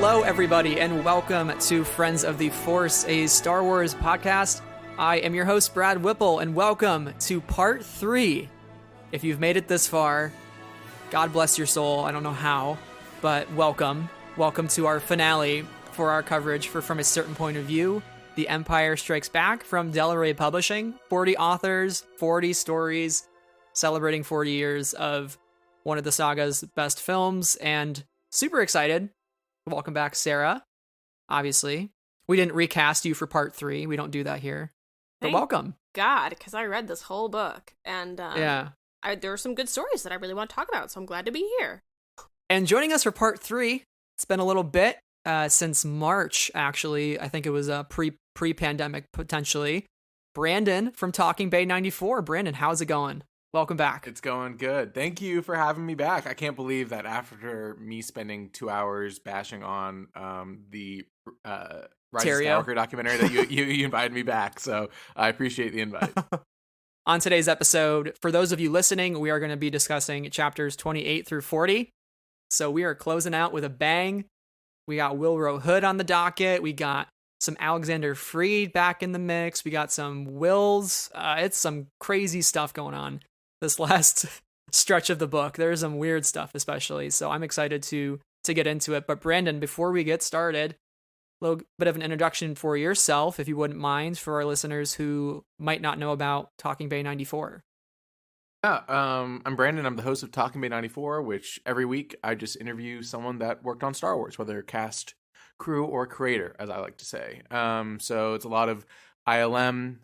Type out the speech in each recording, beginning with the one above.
Hello, everybody, and welcome to Friends of the Force, a Star Wars podcast. I am your host, Brad Whipple, and welcome to part 3. If you've made it this far, God bless your soul. I don't know how, but welcome. Welcome to our finale for our coverage for From a Certain Point of View, The Empire Strikes Back from Del Rey Publishing. 40 authors, 40 stories, celebrating 40 years of one of the saga's best films, and super excited. Welcome back, Sarah. Obviously, we didn't recast you for part 3. We don't do that here. But welcome. God, because I read this whole book, and there were some good stories that I really want to talk about, so I'm glad to be here. And joining us for part 3, it's been a little bit since March, actually. I think it was pre-pandemic, potentially. Brandon from Talking Bay 94. Brandon, how's it going? Welcome back. It's going good. Thank you for having me back. I can't believe that after me spending 2 hours bashing on the Rise of Skywalker documentary that you invited me back. So I appreciate the invite. On today's episode, for those of you listening, we are going to be discussing chapters 28 through 40. So we are closing out with a bang. We got Willrow Hood on the docket. We got some Alexander Freed back in the mix. We got some Wills. It's some crazy stuff going on this last stretch of the book. There's some weird stuff, especially. So I'm excited to get into it. But Brandon, before we get started, a little bit of an introduction for yourself, if you wouldn't mind, for our listeners who might not know about Talking Bay 94. Yeah, I'm Brandon. I'm the host of Talking Bay 94, which every week I just interview someone that worked on Star Wars, whether cast, crew, or creator, as I like to say. So it's a lot of ILM,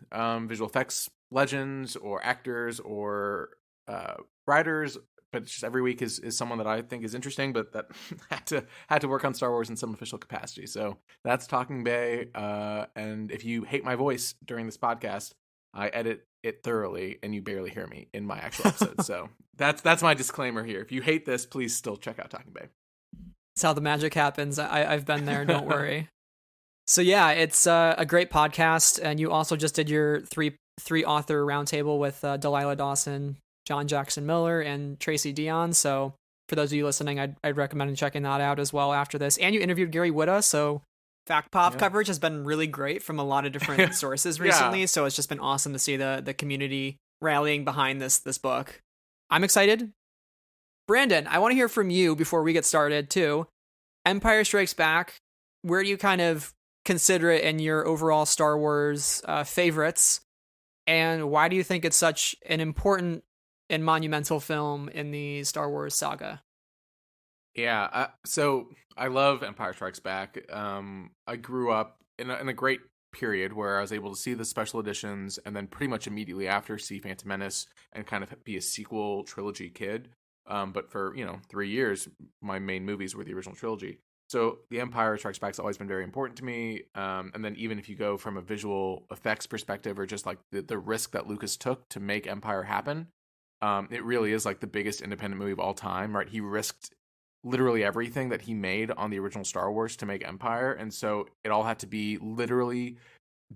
visual effects legends, or actors, or writers, but it's just every week is someone that I think is interesting, but that had to work on Star Wars in some official capacity. So that's Talking Bay. And if you hate my voice during this podcast, I edit it thoroughly, and you barely hear me in my actual episodes. So that's my disclaimer here. If you hate this, please still check out Talking Bay. That's how the magic happens. I've been there. Don't worry. So yeah, it's a great podcast, and you also just did your three author roundtable with Delilah Dawson, John Jackson Miller, and Tracy Dion. So for those of you listening, I'd recommend checking that out as well after this. And you interviewed Gary Whitta, so FactPov coverage has been really great from a lot of different sources recently. Yeah. So it's just been awesome to see the community rallying behind this book. I'm excited. Brandon, I want to hear from you before we get started too. Empire Strikes Back, where do you kind of consider it in your overall Star Wars favorites? And why do you think it's such an important and monumental film in the Star Wars saga? Yeah, so I love Empire Strikes Back. I grew up in a great period where I was able to see the special editions, and then pretty much immediately after see Phantom Menace and kind of be a sequel trilogy kid. But for 3 years, my main movies were the original trilogy. So The Empire Strikes Back has always been very important to me. And then even if you go from a visual effects perspective, or just like the risk that Lucas took to make Empire happen, it really is like the biggest independent movie of all time, right? He risked literally everything that he made on the original Star Wars to make Empire. And so it all had to be literally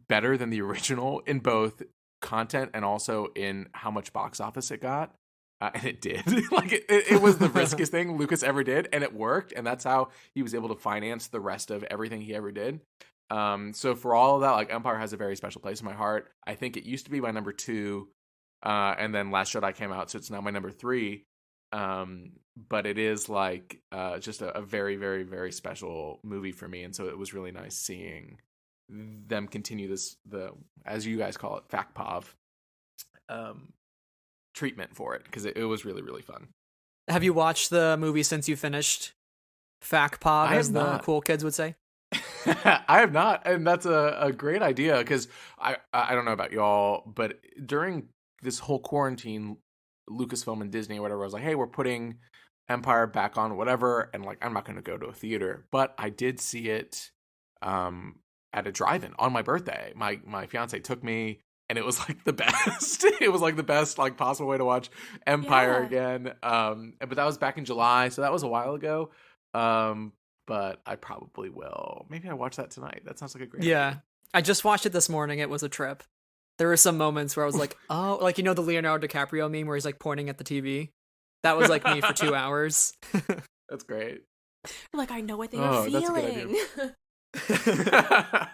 better than the original in both content and also in how much box office it got. And it did. Like it was the riskiest thing Lucas ever did, and it worked. And that's how he was able to finance the rest of everything he ever did. So for all of that, like Empire has a very special place in my heart. I think it used to be my number 2, and then Last Jedi came out, so it's now my number 3. But it is like just a very, very, very special movie for me, and so it was really nice seeing them continue the as you guys call it, FactPov, treatment for it, because it was really, really fun. Have you watched the movie since you finished FactPov, as the cool kids would say? I have not, and that's a great idea, because I don't know about y'all, but during this whole quarantine, Lucasfilm and Disney or whatever, I was like, hey, we're putting Empire back on, whatever, and like I'm not going to go to a theater, but I did see it at a drive-in on my birthday. My fiance took me, and it was like the best. It was like the best like possible way to watch Empire again. But that was back in July, so that was a while ago. But I probably will. Maybe I watch that tonight. That sounds like a great idea. I just watched it this morning. It was a trip. There were some moments where I was like, oh, like, the Leonardo DiCaprio meme where he's like pointing at the TV. That was like me for 2 hours. That's great. Like, I know what they were feeling. That's a good idea.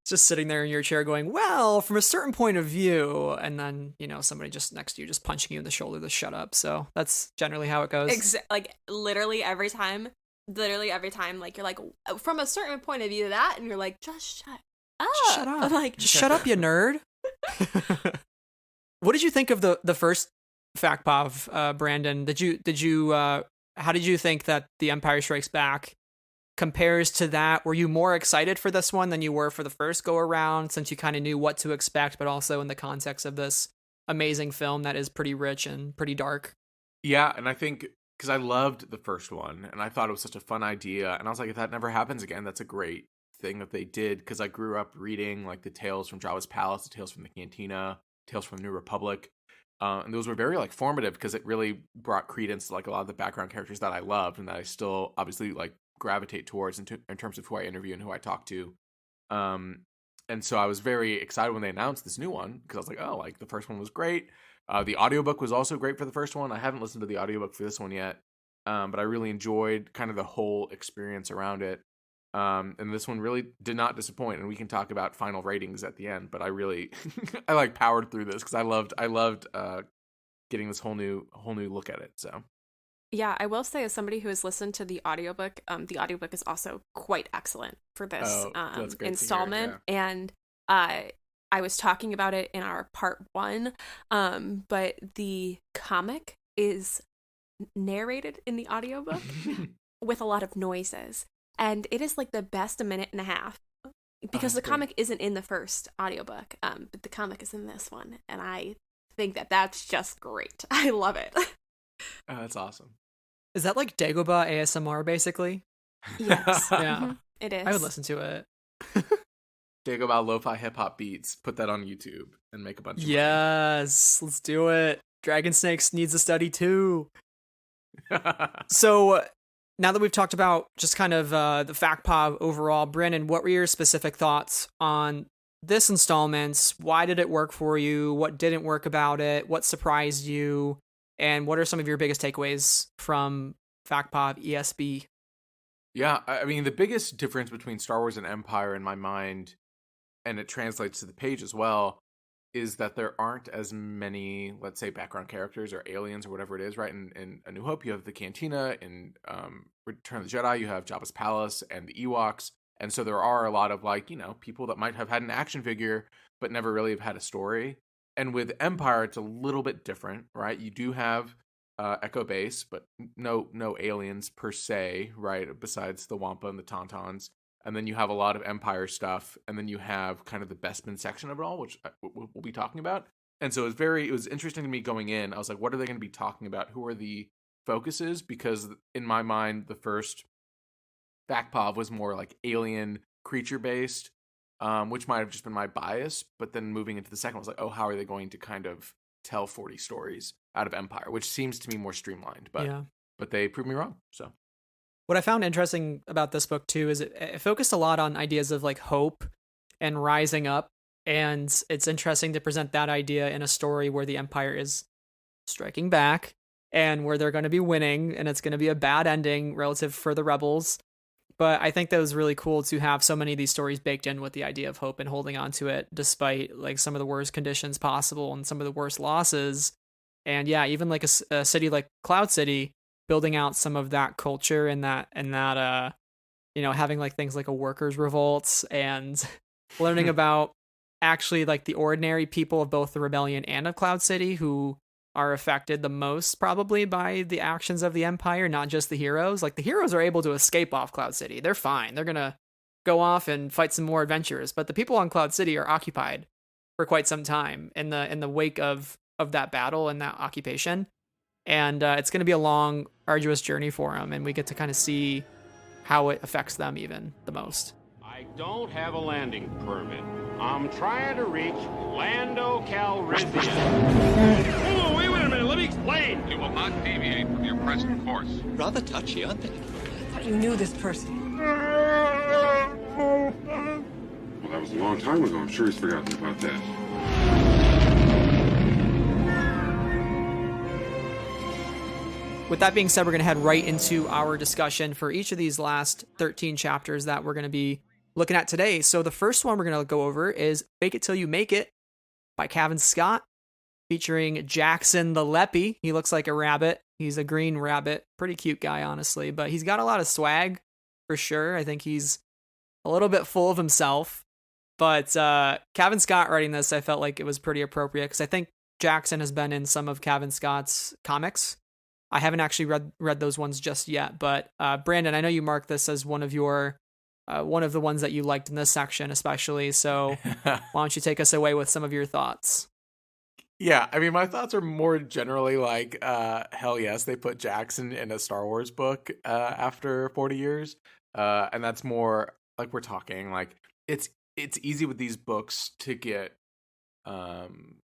Just sitting there in your chair going, well, from a certain point of view, and then, somebody just next to you just punching you in the shoulder to shut up. So that's generally how it goes. Like, literally every time, like, you're like, from a certain point of view that, and you're like, just shut up. Shut up. I'm like, just shut up, you nerd. What did you think of the first Fact Pav, Brandon? How did you think that The Empire Strikes Back compares to that? Were you more excited for this one than you were for the first go around, since you kind of knew what to expect, but also in the context of this amazing film that is pretty rich and pretty dark? Yeah, and I think because I loved the first one and I thought it was such a fun idea, and I was like, if that never happens again, that's a great thing that they did, because I grew up reading like the Tales from Jabba's Palace, the Tales from the Cantina, Tales from the New Republic, and those were very like formative because it really brought credence to like a lot of the background characters that I loved and that I still obviously like gravitate towards in terms of who I interview and who I talk to. And so I was very excited when they announced this new one, because I was like, oh, like the first one was great. The audiobook was also great for the first one. I haven't listened to the audiobook for this one yet, but I really enjoyed kind of the whole experience around it. And this one really did not disappoint, and we can talk about final ratings at the end, but I really I like powered through this because I loved getting this whole new look at it. So yeah, I will say, as somebody who has listened to the audiobook is also quite excellent for this installment. And I was talking about it in our part 1, but the comic is narrated in the audiobook with a lot of noises. And it is like the best a minute and a half, because the comic isn't in the first audiobook, but the comic is in this one. And I think that that's just great. I love it. Oh, that's awesome. Is that like Dagobah ASMR, basically? Yes. Yeah. Mm-hmm. It is. I would listen to it. Dagobah lo-fi hip-hop beats. Put that on YouTube and make a bunch of money. Yes, let's do it. Dragon Snakes needs a study too. So now that we've talked about just kind of the Fact Pav overall, Brandon, what were your specific thoughts on this installment? Why did it work for you? What didn't work about it? What surprised you? And what are some of your biggest takeaways from Fact Pav ESB? Yeah, I mean, the biggest difference between Star Wars and Empire in my mind, and it translates to the page as well, is that there aren't as many, let's say, background characters or aliens or whatever it is, right? In A New Hope, you have the Cantina. In Return of the Jedi, you have Jabba's Palace and the Ewoks. And so there are a lot of, like, people that might have had an action figure but never really have had a story. And with Empire, it's a little bit different, right? You do have Echo Base, but no aliens per se, right? Besides the Wampa and the Tauntauns. And then you have a lot of Empire stuff, and then you have kind of the Bespin section of it all, which we'll be talking about. And so it was interesting to me going in. I was like, what are they going to be talking about? Who are the focuses? Because in my mind, the first Fact Pav was more like alien creature based, which might have just been my bias. But then moving into the second, I was like, oh, how are they going to kind of tell 40 stories out of Empire, which seems to me more streamlined. But they proved me wrong. So what I found interesting about this book too is it focused a lot on ideas of like hope and rising up, and it's interesting to present that idea in a story where the Empire is striking back and where they're going to be winning, and it's going to be a bad ending relative for the rebels. But I think that was really cool to have so many of these stories baked in with the idea of hope and holding on to it despite like some of the worst conditions possible and some of the worst losses. And yeah, even like a city like Cloud City, building out some of that culture and that having like things like a workers' revolt and learning about actually like the ordinary people of both the rebellion and of Cloud City who are affected the most probably by the actions of the Empire, not just the heroes. Like the heroes are able to escape off Cloud City. They're fine. They're going to go off and fight some more adventures, but the people on Cloud City are occupied for quite some time in the wake of that battle and that occupation. And it's going to be a long, arduous journey for them, and we get to kind of see how it affects them even the most. I don't have a landing permit. I'm trying to reach Lando Calrissian. Oh, wait a minute, let me explain. You will not deviate from your present course. Rather touchy, aren't they? I thought you knew this person. Well, that was a long time ago. I'm sure he's forgotten about that. with that being said, we're going to head right into our discussion for each of these last 13 chapters that we're going to be looking at today. So the first one we're going to go over is Fake It Till You Make It by Cavan Scott, featuring Jackson the Leppy. He looks like a rabbit. He's a green rabbit. Pretty cute guy, honestly, but he's got a lot of swag for sure. I think he's a little bit full of himself, but Cavan Scott writing this, I felt like it was pretty appropriate because I think Jackson has been in some of Cavan Scott's comics. I haven't actually read those ones just yet, but Brandon, I know you marked this as one of the ones that you liked in this section, especially. So why don't you take us away with some of your thoughts? Yeah, I mean, my thoughts are more generally like, hell yes, they put Jackson in a Star Wars book after 40 years. And that's more like we're talking like it's easy with these books to get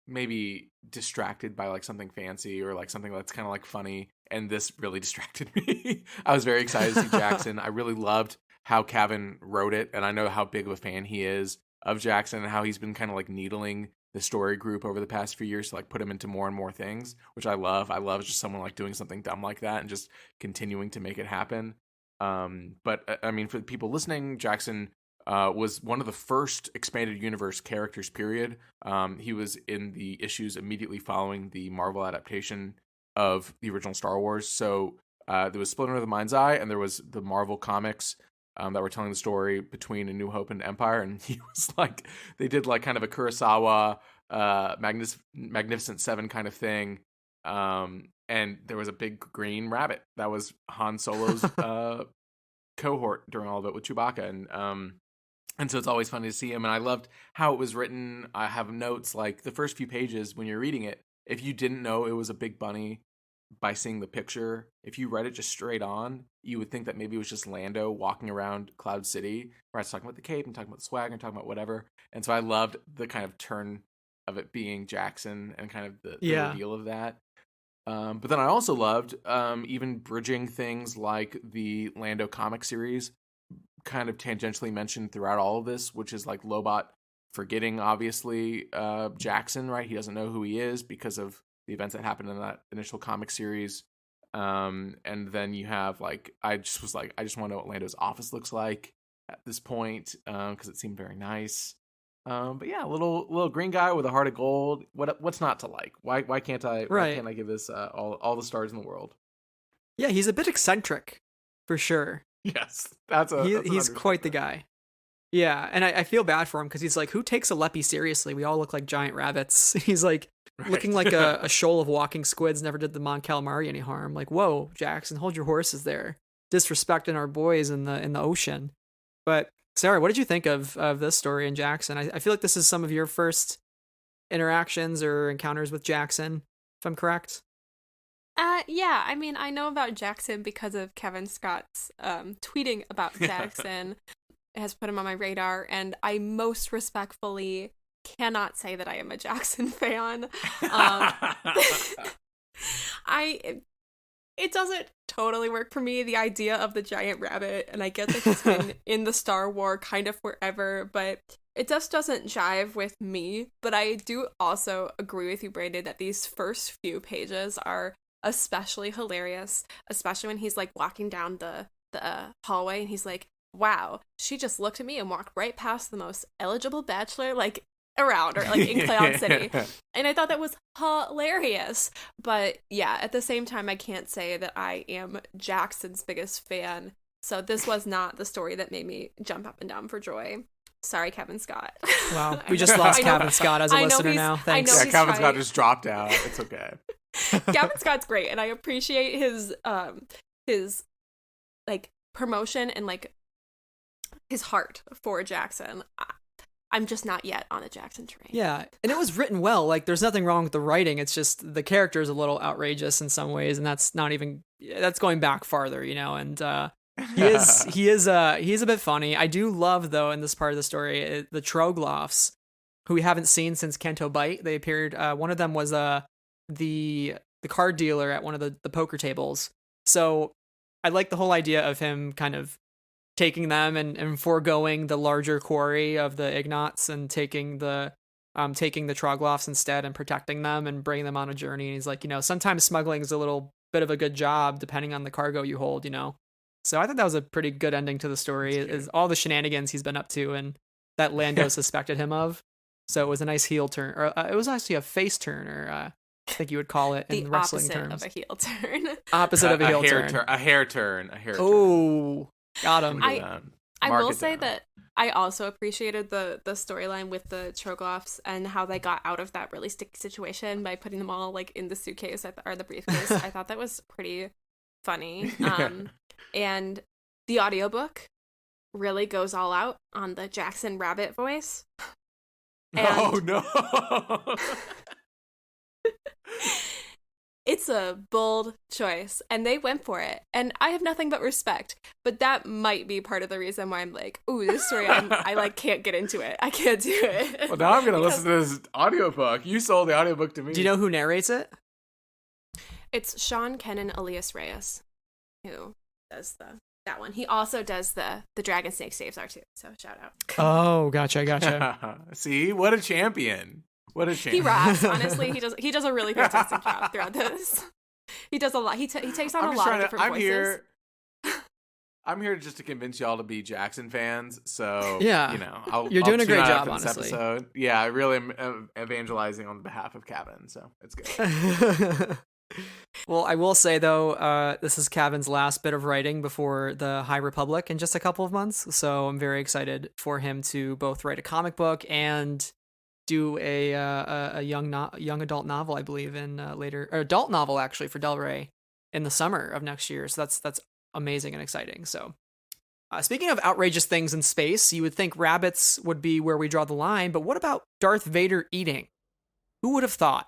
maybe distracted by like something fancy or like something that's kind of like funny. And this really distracted me. I was very excited to see Jackson. I really loved how Cavan wrote it. And I know how big of a fan he is of Jackson and how he's been kind of like needling the story group over the past few years to like put him into more and more things, which I love. I love just someone like doing something dumb like that and just continuing to make it happen. But I mean, for the people listening, Jackson was one of the first expanded universe characters, period. He was in the issues immediately following the Marvel adaptation of the original Star Wars. So there was Split Under the Mind's Eye, and there was the Marvel comics that were telling the story between A New Hope and Empire. And he was like, they did like kind of a Kurosawa, Magnificent Seven kind of thing. And there was a big green rabbit that was Han Solo's cohort during all of it with Chewbacca. And so it's always funny to see him. And I loved how it was written. I have notes like the first few pages when you're reading it. If you didn't know it was a big bunny by seeing the picture, if you read it just straight on, you would think that maybe it was just Lando walking around Cloud City, where I was talking about the cape and talking about the swag and talking about whatever. And so I loved the kind of turn of it being Jackson and kind of the reveal of that. But then I also loved even bridging things like the Lando comic series, kind of tangentially mentioned throughout all of this, which is like Lobot forgetting, obviously, Jackson, right? He doesn't know who he is because of the events that happened in that initial comic series. And then you have like, I just want to know what Lando's office looks like at this point, because it seemed very nice. But yeah, a little green guy with a heart of gold. What's not to like? Why can't I? Right. Why can't I give this all the stars in the world? Yeah, he's a bit eccentric, for sure. Yes, he's quite the guy. Yeah, and I feel bad for him because he's like, who takes a Leppy seriously? We all look like giant rabbits. He's like looking like a shoal of walking squids. Never did the Mon Calamari any harm. Like, whoa, Jackson, hold your horses there. Disrespecting our boys in the ocean. But Sarah, what did you think of this story in Jackson? I feel like this is some of your first interactions or encounters with Jackson, if I'm correct. Yeah, I mean, I know about Jackson because of Cavan Scott's tweeting about Jackson. It has put him on my radar, and I most respectfully cannot say that I am a Jackson fan. It doesn't totally work for me, the idea of the giant rabbit, and I get that he's been in the Star Wars kind of forever, but it just doesn't jive with me. But I do also agree with you, Brandon, that these first few pages are especially hilarious, especially when he's like walking down the hallway and he's like, wow, she just looked at me and walked right past the most eligible bachelor like around, or like in Cloud City. And I thought that was hilarious. But yeah, at the same time, I can't say that I am Jackson's biggest fan. So this was not the story that made me jump up and down for joy. Sorry, Cavan Scott. Wow, we just lost Cavan Scott as a listener now. Thanks. Yeah, Cavan Scott just dropped out. It's okay. Cavan Scott's great, and I appreciate his like promotion and like his heart for Jackson. I'm just not yet on the Jackson train. Yeah, and it was written well. Like, there's nothing wrong with the writing. It's just the character is a little outrageous in some ways, and that's going back farther, you know. And he is a bit funny. I do love, though, in this part of the story, the Trogloffs, who we haven't seen since Canto Bight. They appeared. One of them was the card dealer at one of the poker tables. So I like the whole idea of him kind of taking them and foregoing the larger quarry of the Ignots and taking the Trogloffs instead and protecting them and bringing them on a journey. And he's like, you know, sometimes smuggling is a little bit of a good job depending on the cargo you hold, So I thought that was a pretty good ending to the story, is all the shenanigans he's been up to and that Lando suspected him of. So it was a nice heel turn, or it was actually a face turn, or I think you would call it in wrestling terms. The opposite of a heel turn. Opposite of a heel turn. A hair turn. Oh, got him. I will say that I also appreciated the storyline with the Trogloffs and how they got out of that really sticky situation by putting them all like in the suitcase or the briefcase. I thought that was pretty funny. And the audiobook really goes all out on the Jackson Rabbit voice. Oh no. It's a bold choice, and they went for it, and I have nothing but respect. But that might be part of the reason why I'm like, ooh, this story, I like can't get into it. I can't do it. Well, now I'm gonna listen to this audiobook. You sold the audiobook to me. Do you know who narrates it? It's Sean Kenan Elias Reyes, who does that one. He also does the Dragon Snake Saves Are too. So shout out. Oh, gotcha. See, what a champion. What a champion. He rocks. Honestly, he does a really fantastic job throughout this. He does a lot. He takes on a lot of different voices. I'm here just to convince y'all to be Jackson fans. So yeah, you're doing a great job, honestly. Episode. Yeah, I really am evangelizing on behalf of Kevin. So it's good. Well, I will say though, this is Kevin's last bit of writing before the High Republic in just a couple of months. So I'm very excited for him to both write a comic book and do a young adult novel, I believe, in later, or adult novel actually for Del Rey in the summer of next year. So that's amazing and exciting. So speaking of outrageous things in space, you would think rabbits would be where we draw the line, but what about Darth Vader eating? Who would have thought?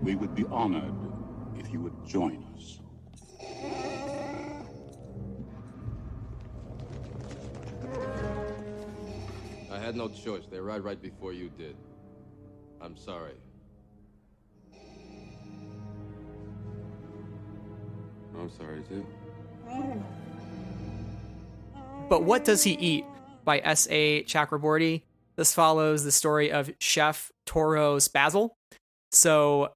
We would be honored if you would join us. I had no choice. They arrived right before you did. I'm sorry. I'm sorry, too. But What Does He Eat? By S.A. Chakraborty. This follows the story of Chef Toros Basil. So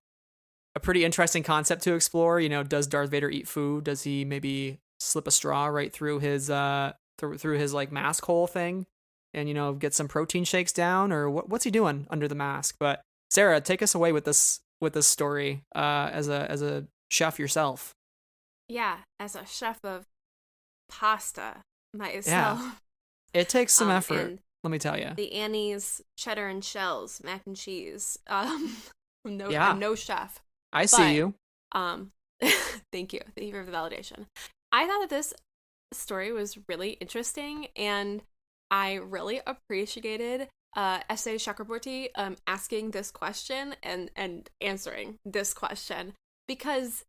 a pretty interesting concept to explore. Does Darth Vader eat food? Does he maybe slip a straw right through his through his like mask hole thing, and get some protein shakes down, or what's he doing under the mask? But Sarah, take us away with this story as a chef yourself. Yeah, as a chef of pasta myself. Yeah. It takes some effort, let me tell you. The Annie's cheddar and shells mac and cheese. I'm no chef. I see you. Thank you for the validation. I thought that this story was really interesting, and I really appreciated S.A. Chakraborty asking this question and answering this question, because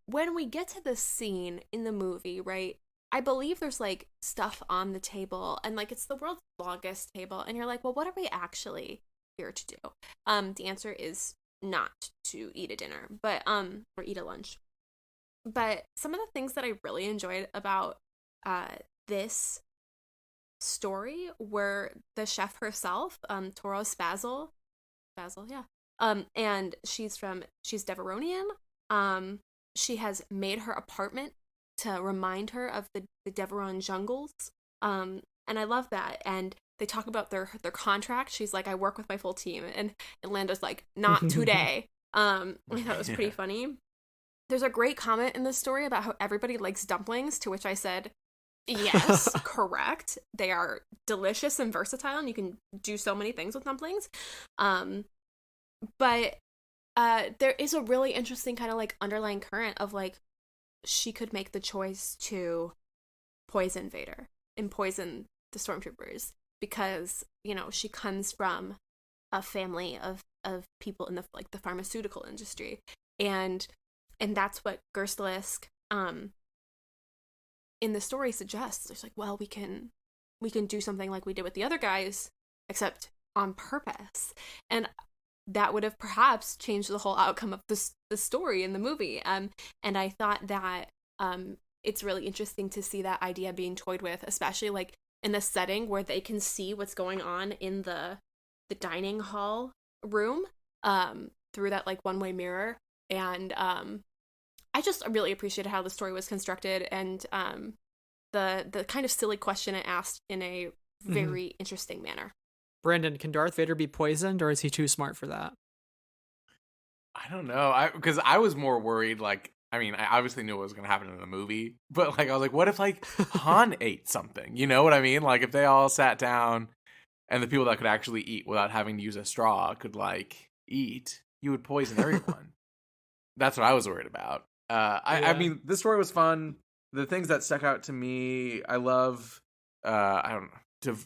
when we get to this scene in the movie, right, I believe there's like stuff on the table, and like it's the world's longest table, and you're like, well, what are we actually here to do? The answer is not to eat a dinner, but or eat a lunch. But some of the things that I really enjoyed about this story were the chef herself, Toros Basil, yeah. And she's Deveronian. She has made her apartment to remind her of the Deveron jungles. And I love that. And they talk about their contract. She's like, I work with my full team. And Lando's like, not today. I thought it was pretty funny. There's a great comment in this story about how everybody likes dumplings, to which I said, yes, correct. They are delicious and versatile, and you can do so many things with dumplings. But there is a really interesting kind of like underlying current of like, she could make the choice to poison Vader and poison the stormtroopers because, she comes from a family of people in the pharmaceutical industry. And that's what Gerstlisk in the story suggests. It's like, well, we can do something like we did with the other guys, except on purpose. And that would have perhaps changed the whole outcome of the story in the movie. And I thought that it's really interesting to see that idea being toyed with, especially like in the setting where they can see what's going on in the dining hall room through that like one-way mirror. And I just really appreciated how the story was constructed, and the kind of silly question it asked in a very interesting manner. Brandon, can Darth Vader be poisoned, or is he too smart for that? I don't know. Because I was more worried, like, I mean, I obviously knew what was going to happen in the movie, but like, I was like, what if like Han ate something? You know what I mean? Like, if they all sat down and the people that could actually eat without having to use a straw could like eat, you would poison everyone. That's what I was worried about. I mean, this story was fun. The things that stuck out to me, I love, I don't know,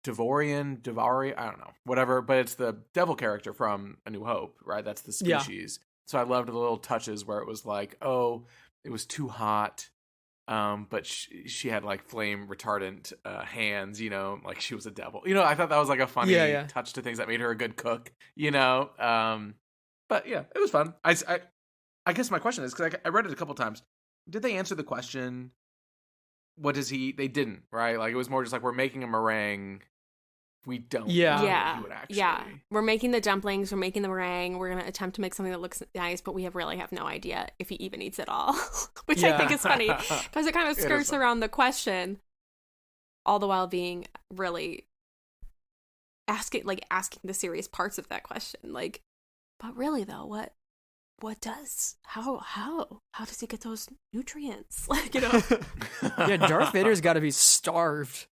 Devari, I don't know, whatever, but it's the devil character from A New Hope, right? That's the species. Yeah. So I loved the little touches where it was like, oh, it was too hot, but she had like flame retardant hands, you know, like she was a devil. You know, I thought that was like a funny touch to things that made her a good cook, you know? But yeah, it was fun. I guess my question is, because I read it a couple times, did they answer the question, what does he eat? They didn't, right? Like, it was more just like, we're making a meringue. We don't know what he would actually. Yeah. We're making the dumplings, we're making the meringue, we're going to attempt to make something that looks nice, but we really have no idea if he even eats it all. Which I think is funny, because it kind of skirts around the question, all the while being really asking the serious parts of that question. Like, but really though, what does how does he get those nutrients? Like, you know. Yeah, Darth Vader's got to be starved.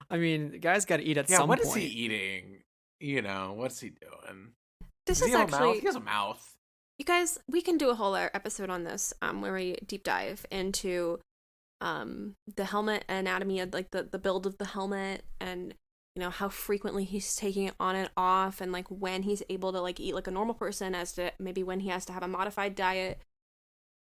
I mean, the guy's got to eat at some point. What is he eating? You know, what's he doing? This is actually, he has a mouth. You guys, we can do a whole episode on this, where we deep dive into the helmet anatomy, of like the build of the helmet, and you know how frequently he's taking it on and off, and like when he's able to like eat like a normal person, as to maybe when he has to have a modified diet.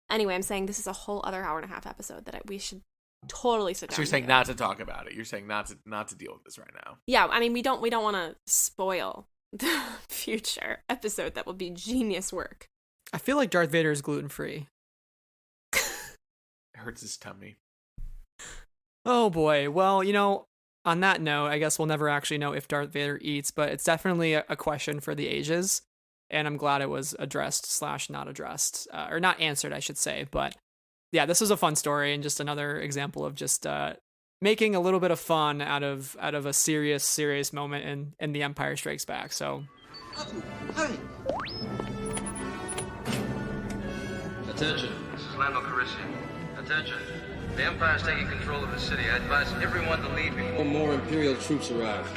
Anyway, I'm saying this is a whole other 1.5 hour episode that we should totally sit down. So you're saying not to talk about it. You're saying not to deal with this right now. Yeah, I mean, we don't want to spoil the future episode that will be genius work. I feel like Darth Vader is gluten-free. It hurts his tummy. Oh boy. Well, you know, on that note, I guess we'll never actually know if Darth Vader eats, but it's definitely a question for the ages, and I'm glad it was addressed / not addressed, or not answered, I should say. But yeah, this was a fun story, and just another example of just making a little bit of fun out of a serious moment in The Empire Strikes Back. So, hey. Attention, this is Lando Calrissian. Attention, the Empire's taking control of the city. I advise everyone to leave before more Imperial troops arrive.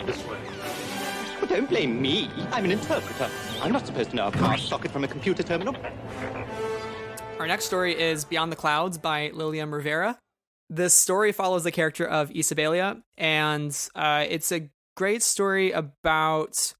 This way. But don't blame me. I'm an interpreter. I'm not supposed to know a car socket from a computer terminal. Our next story is Beyond the Clouds by Lilium Rivera. This story follows the character of Isabelia, and it's a great story about,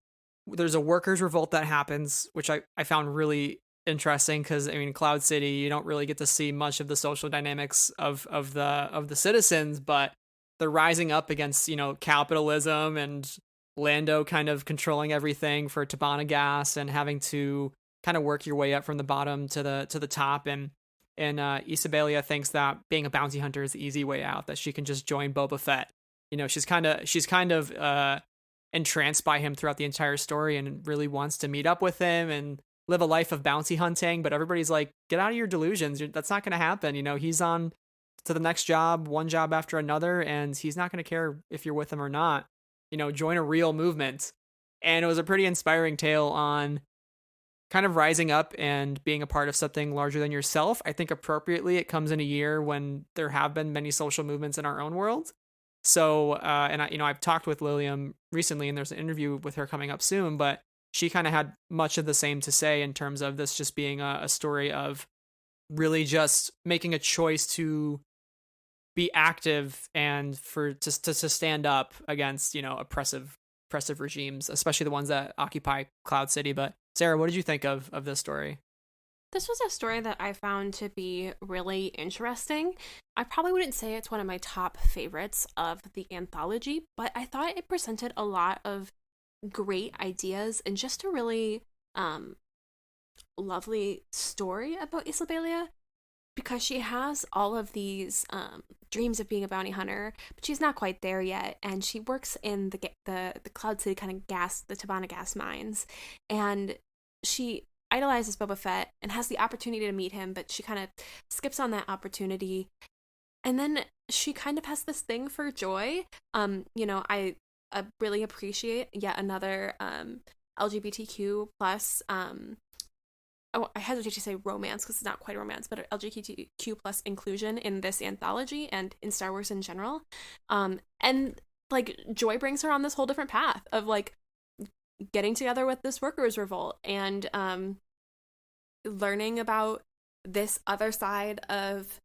there's a workers' revolt that happens, which I found really interesting, because I mean, Cloud City, you don't really get to see much of the social dynamics of the citizens, but they're rising up against, you know, capitalism and Lando kind of controlling everything for Tabana gas and having to kind of work your way up from the bottom to the top. And Isabelia thinks that being a bounty hunter is the easy way out, that she can just join Boba Fett. You know, she's kind of entranced by him throughout the entire story and really wants to meet up with him and live a life of bounty hunting. But everybody's like, get out of your delusions. That's not going to happen. You know, he's on to the next job, one job after another, and he's not going to care if you're with him or not. You know, join a real movement. And it was a pretty inspiring tale on kind of rising up and being a part of something larger than yourself. I think appropriately, it comes in a year when there have been many social movements in our own world. So, and I've talked with Lilium recently, and there's an interview with her coming up soon, but she kind of had much of the same to say in terms of this just being a story of really just making a choice to be active and to stand up against, you know, oppressive regimes, especially the ones that occupy Cloud City. But Sarah, what did you think of this story? This was a story that I found to be really interesting. I probably wouldn't say it's one of my top favorites of the anthology, but I thought it presented a lot of great ideas and just a really lovely story about Isabella, because she has all of these dreams of being a bounty hunter, but she's not quite there yet, and she works in the Cloud City kind of the Tabana gas mines, and she idolizes Boba Fett and has the opportunity to meet him, but she kind of skips on that opportunity, and then she kind of has this thing for Joy. I really appreciate yet another LGBTQ plus I hesitate to say romance because it's not quite a romance, but LGBTQ plus inclusion in this anthology and in Star Wars in general. And like Joy brings her on this whole different path of like getting together with this workers' revolt and learning about this other side of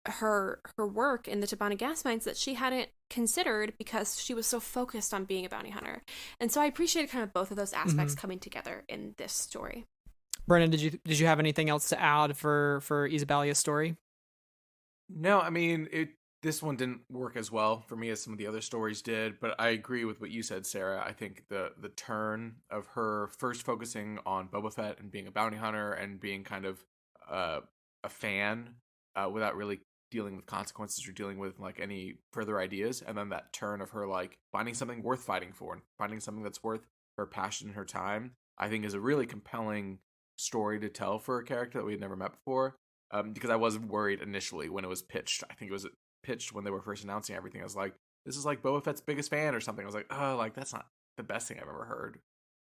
her work in the Tabana gas mines that she hadn't considered because she was so focused on being a bounty hunter. And so I appreciated kind of both of those aspects coming together in this story. Brennan, did you have anything else to add for Isabella's story? No, I mean, this one didn't work as well for me as some of the other stories did, but I agree with what you said, Sarah. I think the turn of her first focusing on Boba Fett and being a bounty hunter and being kind of a fan without really dealing with consequences or dealing with like any further ideas, and then that turn of her like finding something worth fighting for and finding something that's worth her passion and her time, I think is a really compelling story to tell for a character that we had never met before. Because I was worried initially when it was pitched. I think it was pitched when they were first announcing everything. I was like, this is like Boba Fett's biggest fan or something. I was like, oh, like that's not the best thing I've ever heard.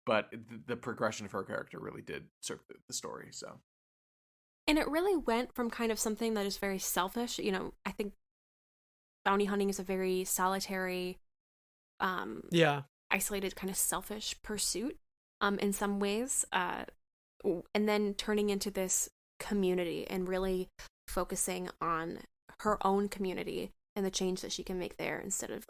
But the progression of her character really did serve the story. So, and it really went from kind of something that is very selfish. You know, I think bounty hunting is a very solitary, isolated, kind of selfish pursuit. In some ways, and then turning into this community and really focusing on her own community and the change that she can make there instead of,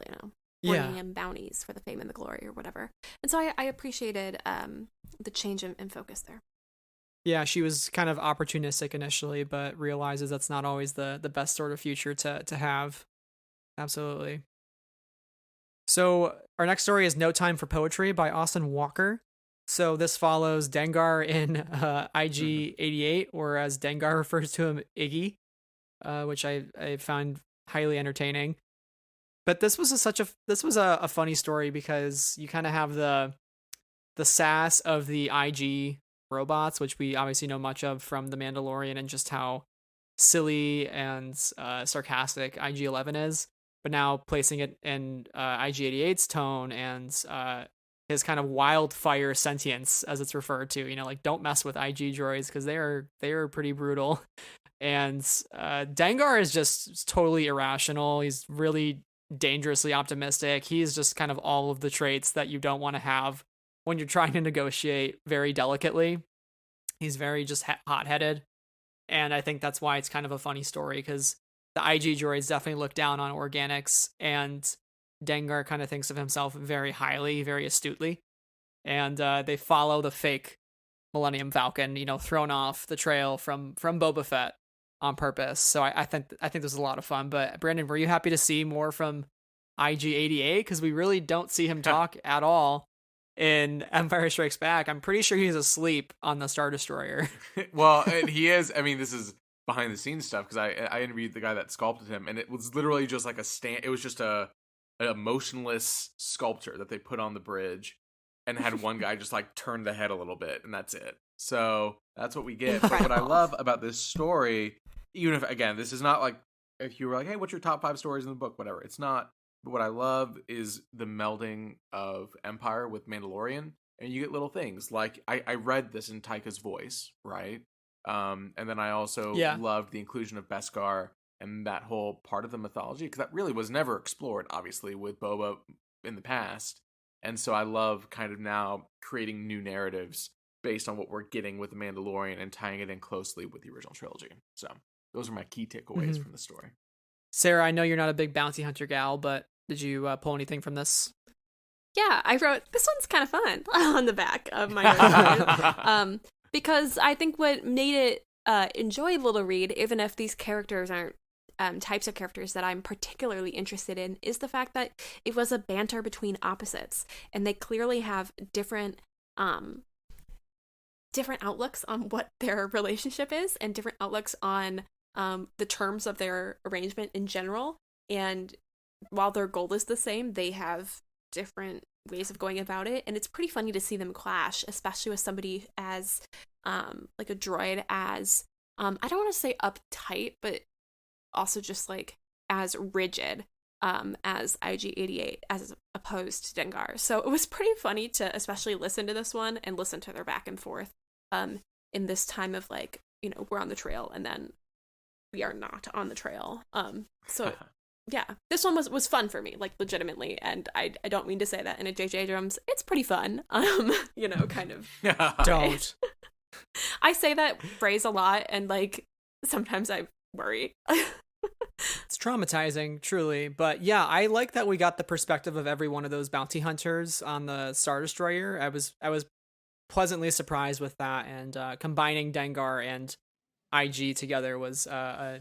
bringing in bounties for the fame and the glory or whatever. And so I appreciated the change in focus there. Yeah, she was kind of opportunistic initially, but realizes that's not always the best sort of future to have. Absolutely. So our next story is No Time for Poetry by Austin Walker. So this follows Dengar in IG-88, or as Dengar refers to him, Iggy, which I found highly entertaining. But this was a funny story because you kind of have the sass of the IG robots, which we obviously know much of from The Mandalorian and just how silly and sarcastic IG-11 is. But now placing it in IG-88's tone and his kind of wildfire sentience, as it's referred to, like don't mess with IG droids because they are pretty brutal. And Dengar is just totally irrational. He's really dangerously optimistic. He's just kind of all of the traits that you don't want to have when you're trying to negotiate very delicately. He's very just hot-headed. And I think that's why it's kind of a funny story, because the IG droids definitely look down on organics, and Dengar kind of thinks of himself very highly, very astutely, and they follow the fake Millennium Falcon, thrown off the trail from Boba Fett on purpose. So I think this is a lot of fun. But Brandon, were you happy to see more from IG-88? Because we really don't see him talk at all in Empire Strikes Back. I'm pretty sure he's asleep on the Star Destroyer. Well, and he is. I mean, this is behind the scenes stuff because I interviewed the guy that sculpted him, and it was literally just like it was just a motionless sculpture that they put on the bridge and had one guy just like turn the head a little bit, and that's it. So that's what we get. But what I love about this story, even if, again, this is not like if you were like, hey, what's your top 5 stories in the book, whatever, it's not. But what I love is the melding of Empire with Mandalorian, and you get little things like I read this in Taika's voice, right? And then I also loved the inclusion of Beskar and that whole part of the mythology, because that really was never explored, obviously, with Boba in the past. And so I love kind of now creating new narratives based on what we're getting with The Mandalorian and tying it in closely with the original trilogy. So those are my key takeaways from the story. Sarah, I know you're not a big bounty hunter gal, but did you pull anything from this? Yeah, I wrote, this one's kind of fun on the back of my because I think what made it enjoyable to read, even if these characters aren't types of characters that I'm particularly interested in, is the fact that it was a banter between opposites, and they clearly have different different outlooks on what their relationship is and different outlooks on the terms of their arrangement in general. And while their goal is the same, they have different ways of going about it. And it's pretty funny to see them clash, especially with somebody as like a droid as I don't want to say uptight, but also just like as rigid as IG-88 as opposed to Dengar. So it was pretty funny to especially listen to this one and listen to their back and forth in this time of like, you know, we're on the trail and then we are not on the trail. So yeah, this one was fun for me, like legitimately, and I don't mean to say that in a JJ Abrams. It's pretty fun, you know, kind of. Don't. I say that phrase a lot, and like sometimes I worry. It's traumatizing, truly, but yeah, I like that we got the perspective of every one of those bounty hunters on the Star Destroyer. I was pleasantly surprised with that, and combining Dengar and IG together was a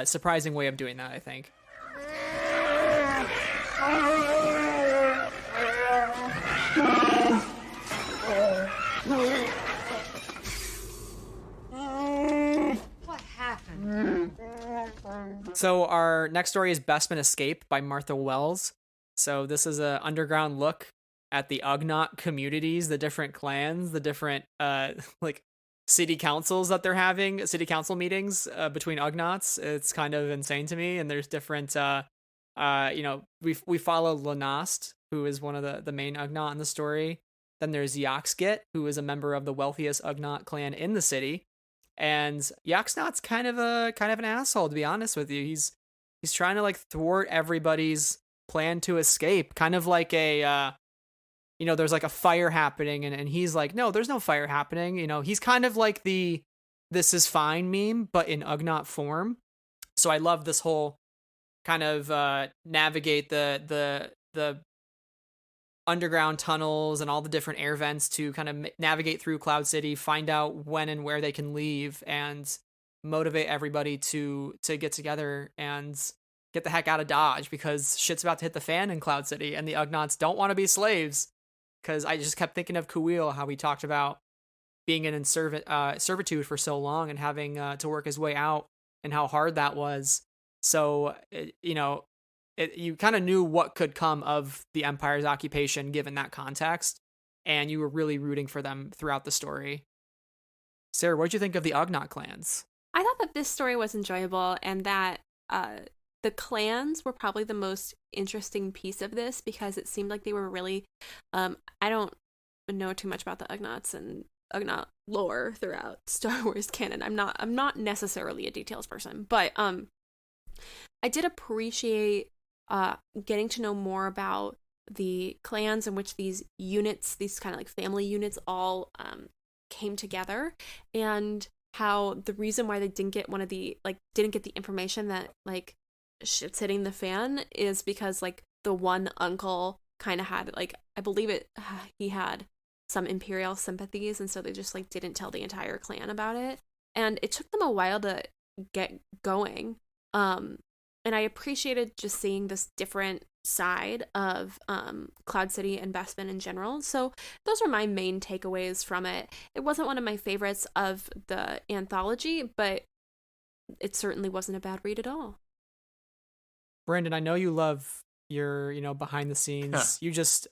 surprising way of doing that, I think. What happened? So our next story is Bestman Escape by Martha Wells. So this is an underground look at the Ugnaught communities, the different clans, the different like city councils that they're having, city council meetings between Ugnaughts. It's kind of insane to me. And there's different you know, we follow Lanast, who is one of the main Ugnaught in the story. Then there's Yaxgit, who is a member of the wealthiest Ugnaught clan in the city. And Yaxnaught's kind of an asshole, to be honest with you. He's trying to like thwart everybody's plan to escape, kind of like a you know, there's like a fire happening and he's like, no, there's no fire happening. You know, he's kind of like the "this is fine" meme, but in Ugnaught form. So I love this whole kind of navigate the underground tunnels and all the different air vents to kind of navigate through Cloud City, find out when and where they can leave, and motivate everybody to get together and get the heck out of Dodge, because shit's about to hit the fan in Cloud City and the Ugnaughts don't want to be slaves. Because I just kept thinking of Kuil, how he talked about being in servitude for so long and having to work his way out, and how hard that was. So, you know, you kind of knew what could come of the Empire's occupation given that context, and you were really rooting for them throughout the story. Sarah, what did you think of the Ugnaught clans? I thought that this story was enjoyable, and that the clans were probably the most interesting piece of this, because it seemed like they were really I don't know too much about the Ugnaughts and Ugnaught lore throughout Star Wars canon. I'm not necessarily a details person, but I did appreciate getting to know more about the clans in which these units, these kind of like family units, all came together, and how the reason why they didn't get the information that like shit's hitting the fan is because like the one uncle kind of had like, I believe he had some Imperial sympathies, and so they just like didn't tell the entire clan about it, and it took them a while to get going. And I appreciated just seeing this different side of Cloud City and Bespin in general. So those are my main takeaways from it. It wasn't one of my favorites of the anthology, but it certainly wasn't a bad read at all. Brandon, I know you love your, you know, behind the scenes. You just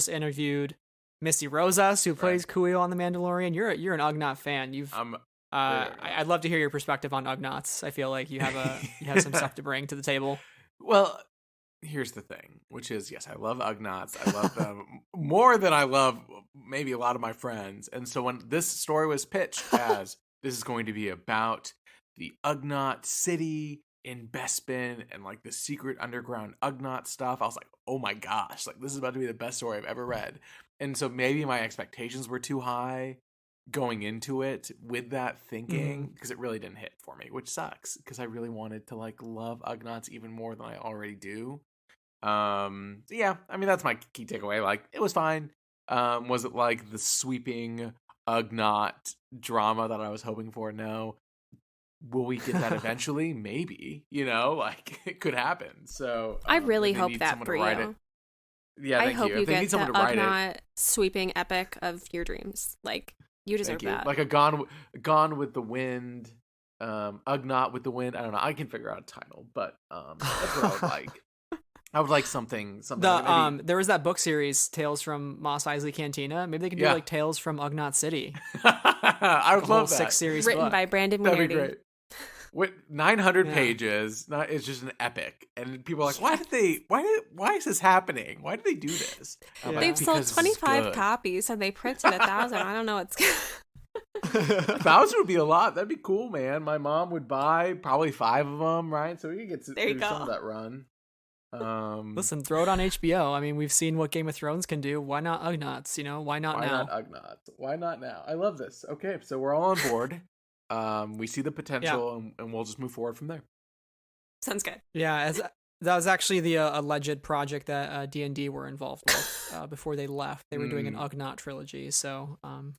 interviewed Misty Rosas, who plays Kuil on The Mandalorian. You're an Ugnaught fan. I'd love to hear your perspective on Ugnaughts. I feel like you have some stuff to bring to the table. Well, here's the thing, which is, yes, I love Ugnaughts. I love them more than I love maybe a lot of my friends. And so when this story was pitched as this is going to be about the Ugnaught city in Bespin and like the secret underground Ugnaught stuff, I was like, oh my gosh, like this is about to be the best story I've ever read. And so maybe my expectations were too high going into it with that thinking, because it really didn't hit for me, which sucks, because I really wanted to like love Ugnaughts even more than I already do. Yeah, I mean, that's my key takeaway. Like, it was fine. Was it like the sweeping Ugnaught drama that I was hoping for? No. Will we get that eventually? Maybe, you know, like it could happen. So I really hope that for you. Yeah, I hope you get the Ugnaught sweeping epic of your dreams. Like, You deserve that. Like a Gone with the Wind, Ugnaught with the Wind. I don't know. I can figure out a title, but that's what I would like. I would like something. Maybe... there was that book series, Tales from Mos Eisley Cantina. Maybe they could do like Tales from Ugnaught City. I would love that. 6-series written book. by Brandon Wainerdi. That'd be great. With 900 pages, it's just an epic, and people are like, why is this happening? Why did they do this? They've sold 25 copies and they printed 1,000. I don't know what's 1,000 would be a lot. That'd be cool, man. My mom would buy probably 5 of them, right? So we could get to some of that run. Listen, throw it on HBO. I mean, we've seen what Game of Thrones can do. Why not Ugnaughts? Why not now? Why not now? I love this. Okay, so we're all on board. We see the potential, and we'll just move forward from there. Sounds good. Yeah, that was actually the alleged project that D&D were involved with before they left. They were doing an Ugnaught trilogy, so and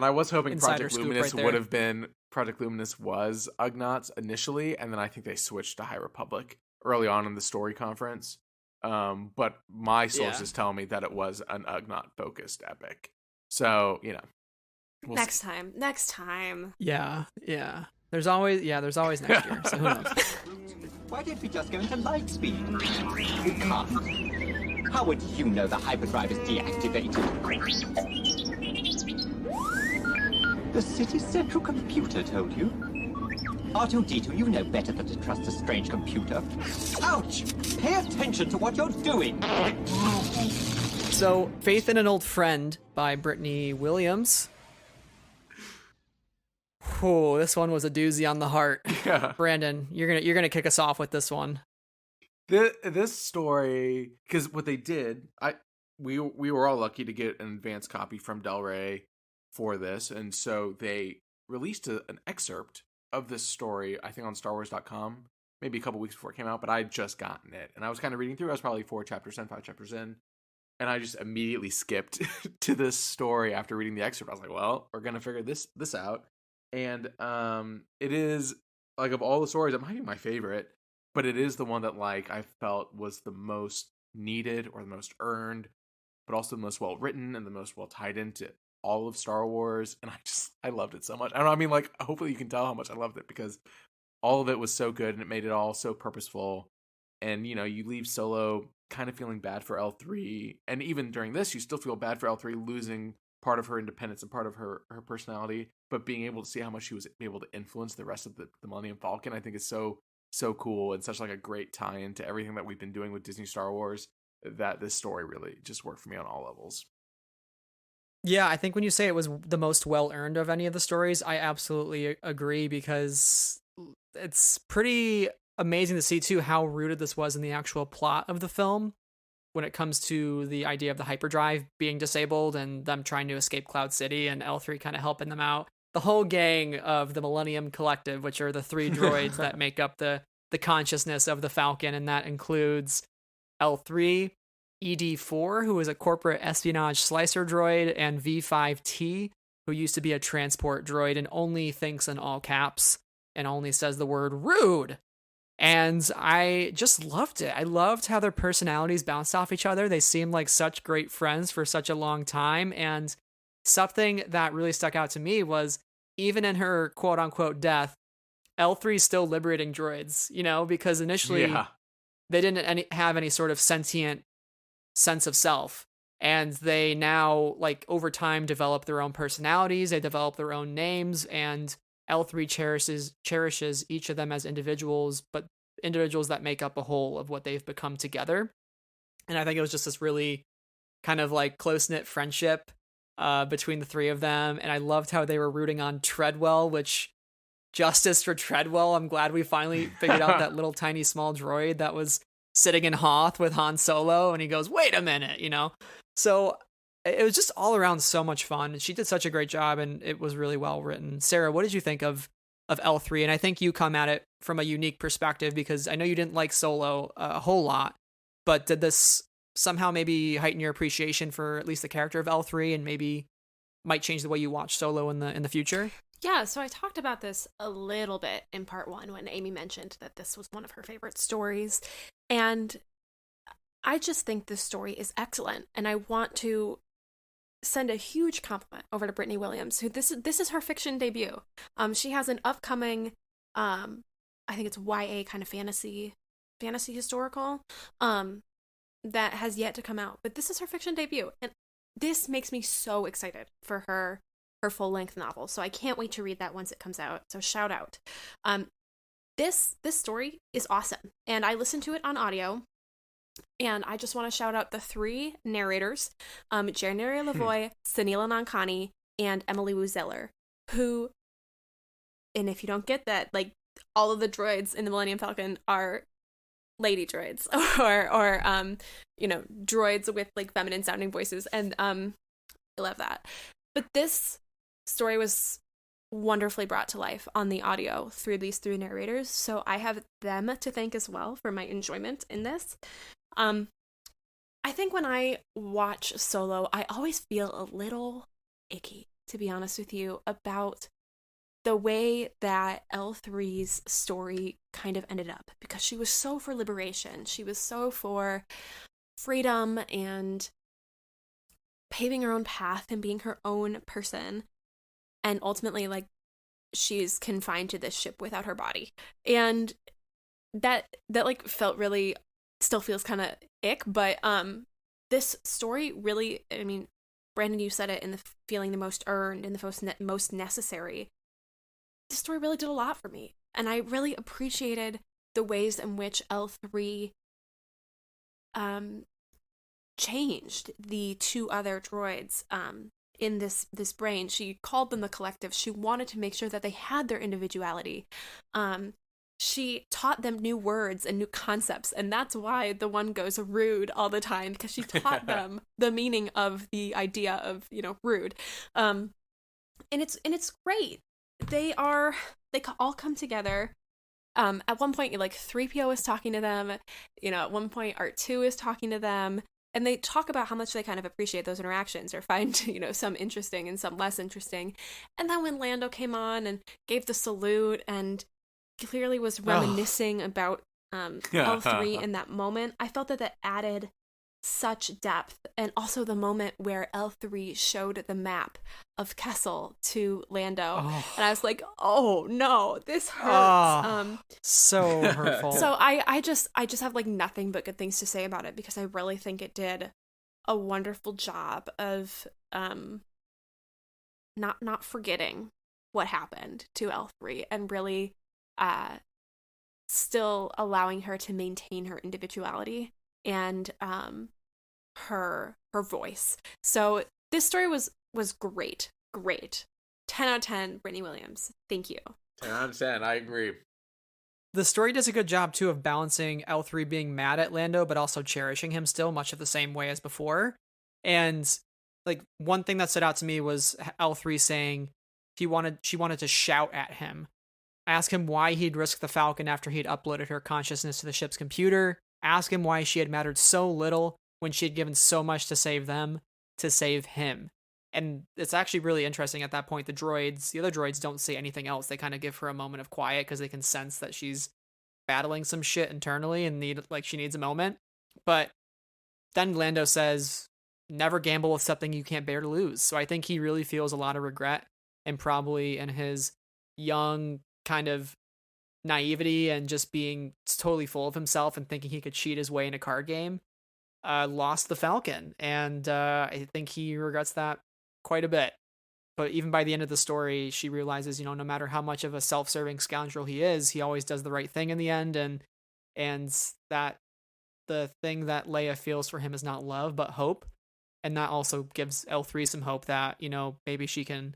I was hoping Project Luminous would have been Project Luminous was Ugnaughts initially, and then I think they switched to High Republic early on in the story conference. But my sources tell me that it was an Ugnaught focused epic. So we'll next time. Yeah. There's always next year. So who knows? Why don't we just go into light speed? You can't. How would you know the hyperdrive is deactivated? The city's central computer told you. R2-D2, you know better than to trust a strange computer. Ouch! Pay attention to what you're doing. So, Faith in an Old Friend by Brittany Williams. Oh, this one was a doozy on the heart. Yeah. Brandon, you're gonna kick us off with this one. This story, because what they did, we were all lucky to get an advanced copy from Del Rey for this, and so they released an excerpt of this story, I think on StarWars.com, maybe a couple weeks before it came out, but I had just gotten it, and I was kind of reading through. I was probably 5 chapters in, and I just immediately skipped to this story after reading the excerpt. I was like, well, we're gonna figure this out. And it is, like, of all the stories, it might be my favorite, but it is the one that, like, I felt was the most needed or the most earned, but also the most well written and the most well tied into all of Star Wars. And I loved it so much. I mean, like, hopefully you can tell how much I loved it, because all of it was so good and it made it all so purposeful. And you leave Solo kind of feeling bad for L3, and even during this you still feel bad for L3 losing part of her independence and part of her personality, but being able to see how much she was able to influence the rest of the Millennium Falcon, I think is so cool, and such like a great tie-in to everything that we've been doing with Disney Star Wars, that this story really just worked for me on all levels. Yeah, I think when you say it was the most well-earned of any of the stories, I absolutely agree, because it's pretty amazing to see too how rooted this was in the actual plot of the film, when it comes to the idea of the hyperdrive being disabled and them trying to escape Cloud City and L3 kind of helping them out. The whole gang of the Millennium Collective, which are the 3 droids that make up the consciousness of the Falcon, and that includes L3, ED4, who is a corporate espionage slicer droid, and V5T, who used to be a transport droid and only thinks in all caps and only says the word rude. And I just loved it. I loved how their personalities bounced off each other. They seemed like such great friends for such a long time. And something that really stuck out to me was, even in her quote unquote death, L3 still liberating droids, because initially they didn't have any sort of sentient sense of self. And they now, like, over time develop their own personalities. They develop their own names, and L3 cherishes each of them as individuals, but individuals that make up a whole of what they've become together. And I think it was just this really kind of like close-knit friendship between the 3 of them. And I loved how they were rooting on Treadwell, which, justice for Treadwell. I'm glad we finally figured out that little tiny small droid that was sitting in Hoth with Han Solo, and he goes, wait a minute, So it was just all around so much fun. She did such a great job, and it was really well written. Sarah, what did you think of L3? And I think you come at it from a unique perspective, because I know you didn't like Solo a whole lot, but did this somehow maybe heighten your appreciation for at least the character of L3, and maybe might change the way you watch Solo in the future? Yeah, so I talked about this a little bit in part 1 when Amy mentioned that this was one of her favorite stories. And I just think this story is excellent, and I want to send a huge compliment over to Brittany Williams, who this is her fiction debut. She has an upcoming, I think it's YA kind of fantasy historical, that has yet to come out. But this is her fiction debut, and this makes me so excited for her full-length novel. So I can't wait to read that once it comes out. So shout out. This story is awesome, and I listened to it on audio. And I just want to shout out the 3 narrators, Jerneria Lavoie, Sunila Nankani, and Emily Wu Zeller, who, and if you don't get that, like, all of the droids in the Millennium Falcon are lady droids, or droids with, like, feminine sounding voices, and I love that. But this story was wonderfully brought to life on the audio through these 3 narrators, so I have them to thank as well for my enjoyment in this. I think when I watch Solo, I always feel a little icky, to be honest with you, about the way that L3's story kind of ended up, because she was so for liberation. She was so for freedom and paving her own path and being her own person. And ultimately, like, she's confined to this ship without her body. And that like felt really, still feels kind of ick, but this story really, I mean, Brandon, you said it, in the feeling the most earned and the most necessary. This story really did a lot for me, and I really appreciated the ways in which L3 changed the 2 other droids in this brain. She called them the collective. She wanted to make sure that they had their individuality. She taught them new words and new concepts, and that's why the one goes rude all the time, because she taught them the meaning of the idea of, rude. And it's great. They all come together. At one point, like, 3PO is talking to them. At one point, R2 is talking to them, and they talk about how much they kind of appreciate those interactions, or find, some interesting and some less interesting. And then when Lando came on and gave the salute and clearly was reminiscing about L3 in that moment, I felt that added such depth. And also the moment where L3 showed the map of Kessel to Lando, and I was like, oh no, this hurts. So hurtful. So I just have, like, nothing but good things to say about it, because I really think it did a wonderful job of not forgetting what happened to L3, and really still allowing her to maintain her individuality and her voice. So this story was great. 10 out of 10, Brittany Williams. Thank you. 10 out of 10, I agree. The story does a good job, too, of balancing L3 being mad at Lando, but also cherishing him still, much of the same way as before. And, like, one thing that stood out to me was L3 saying she wanted to shout at him. Ask him why he'd risk the Falcon after he'd uploaded her consciousness to the ship's computer. Ask him why she had mattered so little when she had given so much to save them, to save him. And it's actually really interesting at that point. The other droids don't say anything else. They kind of give her a moment of quiet because they can sense that she's battling some shit internally and she needs a moment. But then Lando says, never gamble with something you can't bear to lose. So I think he really feels a lot of regret, and probably in his young kind of naivety and just being totally full of himself and thinking he could cheat his way in a card game, lost the Falcon. And I think he regrets that quite a bit. But even by the end of the story, she realizes, no matter how much of a self-serving scoundrel he is, he always does the right thing in the end. And that the thing that Leia feels for him is not love, but hope. And that also gives L3 some hope that, maybe she can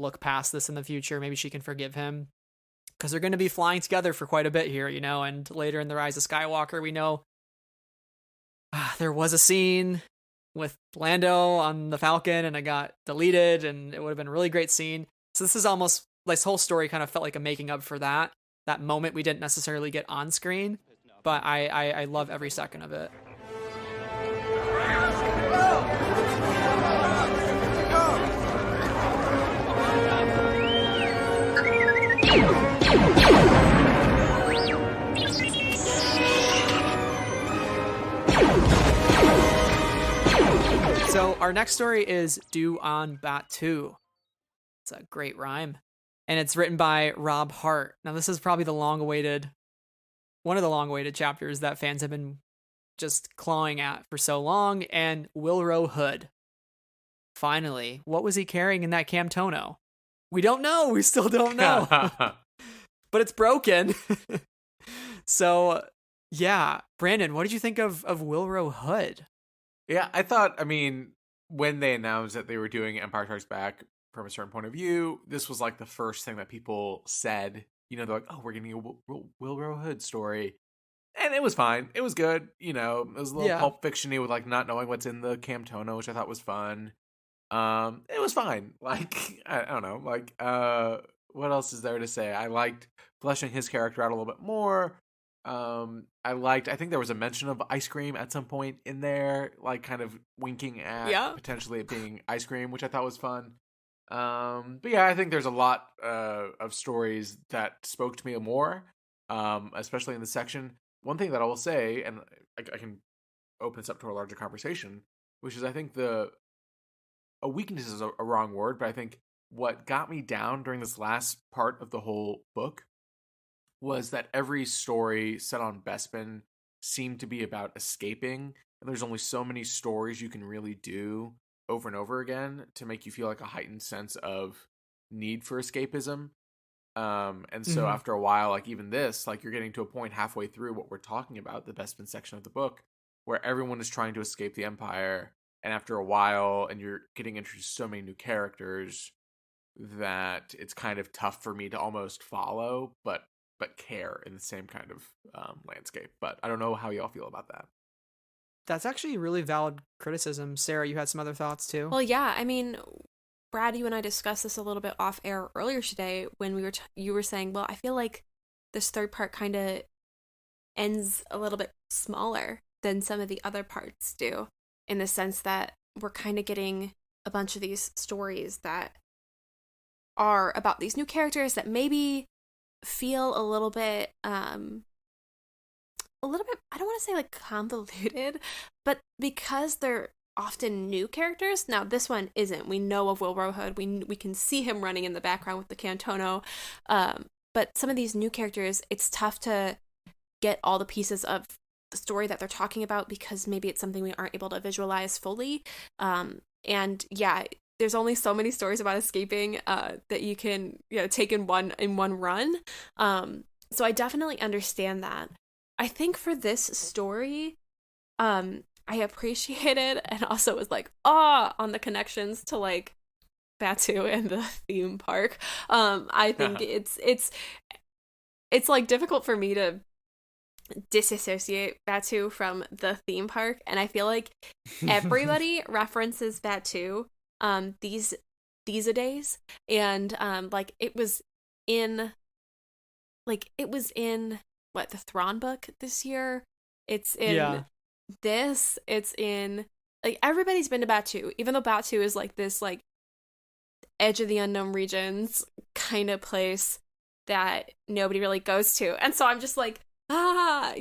look past this in the future. Maybe she can forgive him. Because they're going to be flying together for quite a bit here, and later in The Rise of Skywalker, we know there was a scene with Lando on the Falcon, and it got deleted, and it would have been a really great scene. So this whole story kind of felt like a making up for that moment we didn't necessarily get on screen, but I love every second of it. So our next story is Due on Batu. It's a great rhyme. And it's written by Rob Hart. Now, this is probably one of the long-awaited chapters that fans have been just clawing at for so long. And Wilro Hood. Finally, what was he carrying in that Camtono? We don't know. We still don't know. But it's broken. So, yeah. Brandon, what did you think of Wilro Hood? Yeah, I thought, I mean, when they announced that they were doing Empire Strikes Back from a certain point of view, this was like the first thing that people said. You know, they're like, oh, we're getting a Wilro Hood story. And it was fine. It was good. You know, it was a little Pulp Fiction-y with like not knowing what's in the Camtono, which I thought was fun. It was fine. Like, I don't know. Like, what else is there to say? I liked fleshing his character out a little bit more. I think there was a mention of ice cream at some point in there, like kind of winking at potentially it being ice cream, which I thought was fun. But yeah, I think there's a lot of stories that spoke to me more, especially in this section. One thing that I will say, and I can open this up to a larger conversation, which is I think a weakness is a wrong word, but I think what got me down during this last part of the whole book was that every story set on Bespin seemed to be about escaping, and there's only so many stories you can really do over and over again to make you feel like a heightened sense of need for escapism. And so after a while, like even this, like you're getting to a point halfway through what we're talking about, the Bespin section of the book, where everyone is trying to escape the Empire, and after a while, and you're getting introduced to so many new characters that it's kind of tough for me to almost follow, but care in the same kind of landscape. But I don't know how y'all feel about that. That's actually a really valid criticism. Sarah, you had some other thoughts too? Well, yeah. I mean, Brad, you and I discussed this a little bit off air earlier today when you were saying, well, I feel like this third part kind of ends a little bit smaller than some of the other parts do, in the sense that we're kind of getting a bunch of these stories that are about these new characters that maybe feel a little bit, I don't want to say like convoluted, but because they're often new characters. Now, this one isn't. We know of Wilro Hood. We can see him running in the background with the Camtono. But some of these new characters, it's tough to get all the pieces of the story that they're talking about because maybe it's something we aren't able to visualize fully. And yeah, there's only so many stories about escaping that you can take in one run. So I definitely understand that. I think for this story, I appreciated and also was like, on the connections to like Batu and the theme park. I think it's like difficult for me to disassociate Batu from the theme park, and I feel like everybody references Batu these days, and like it was in what, the Thrawn book this year, it's in this, it's in, like, everybody's been to Batu, even though Batu is like this like edge of the unknown regions kind of place that nobody really goes to. And so I'm just like, why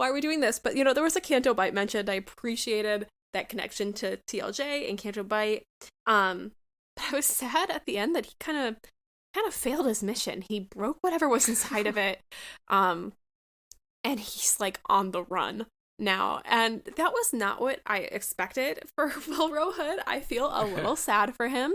are we doing this? But there was a Canto Bight mentioned. I appreciated that connection to TLJ and Canto Bight. But I was sad at the end that he kind of failed his mission. He broke whatever was inside of it. And he's like on the run now. And that was not what I expected for Wilro Hood. I feel a little sad for him.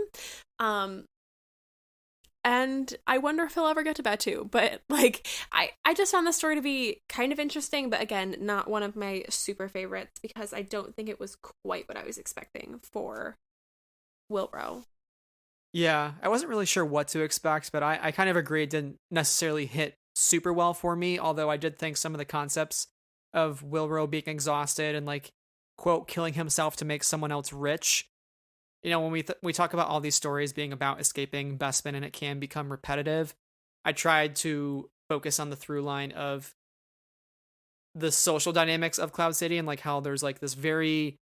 And I wonder if he'll ever get to Batu. But like, I just found the story to be kind of interesting, but again, not one of my super favorites because I don't think it was quite what I was expecting for Wilro. Yeah, I wasn't really sure what to expect, but I kind of agree it didn't necessarily hit super well for me, although I did think some of the concepts of Wilro being exhausted and like, quote, killing himself to make someone else rich. When we talk about all these stories being about escaping Bespin and it can become repetitive, I tried to focus on the through line of the social dynamics of Cloud City and like how there's like this very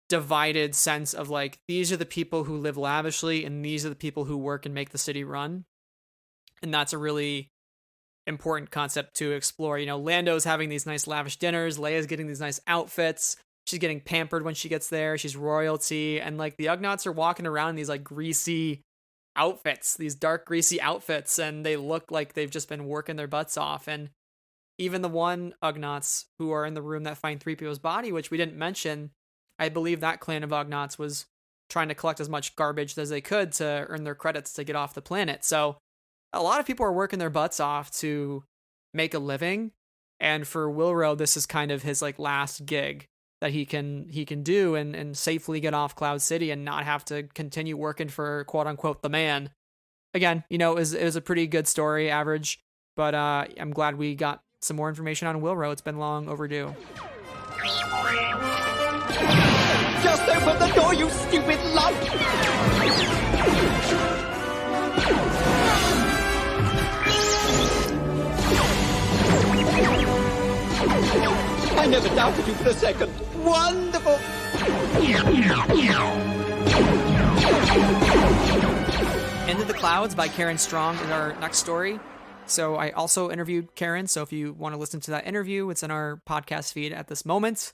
divided sense of like, these are the people who live lavishly and these are the people who work and make the city run. And that's a really important concept to explore. Lando's having these nice lavish dinners, Leia's getting these nice outfits, she's getting pampered when she gets there. She's royalty. And like the Ugnaughts are walking around in these like greasy outfits, these dark, greasy outfits. And they look like they've just been working their butts off. And even the one Ugnaughts who are in the room that find 3PO's body, which we didn't mention, I believe that clan of Ugnaughts was trying to collect as much garbage as they could to earn their credits to get off the planet. So a lot of people are working their butts off to make a living. And for Wilro, this is kind of his like last gig that he can do and safely get off Cloud City and not have to continue working for quote unquote the man. Again, it was a pretty good story, average, but I'm glad we got some more information on Wilro. It's been long overdue. Just open the door, you stupid lump! I never doubted you for a second. Wonderful! Into the Clouds by Karen Strong is our next story. So I also interviewed Karen. So if you want to listen to that interview, it's in our podcast feed at this moment.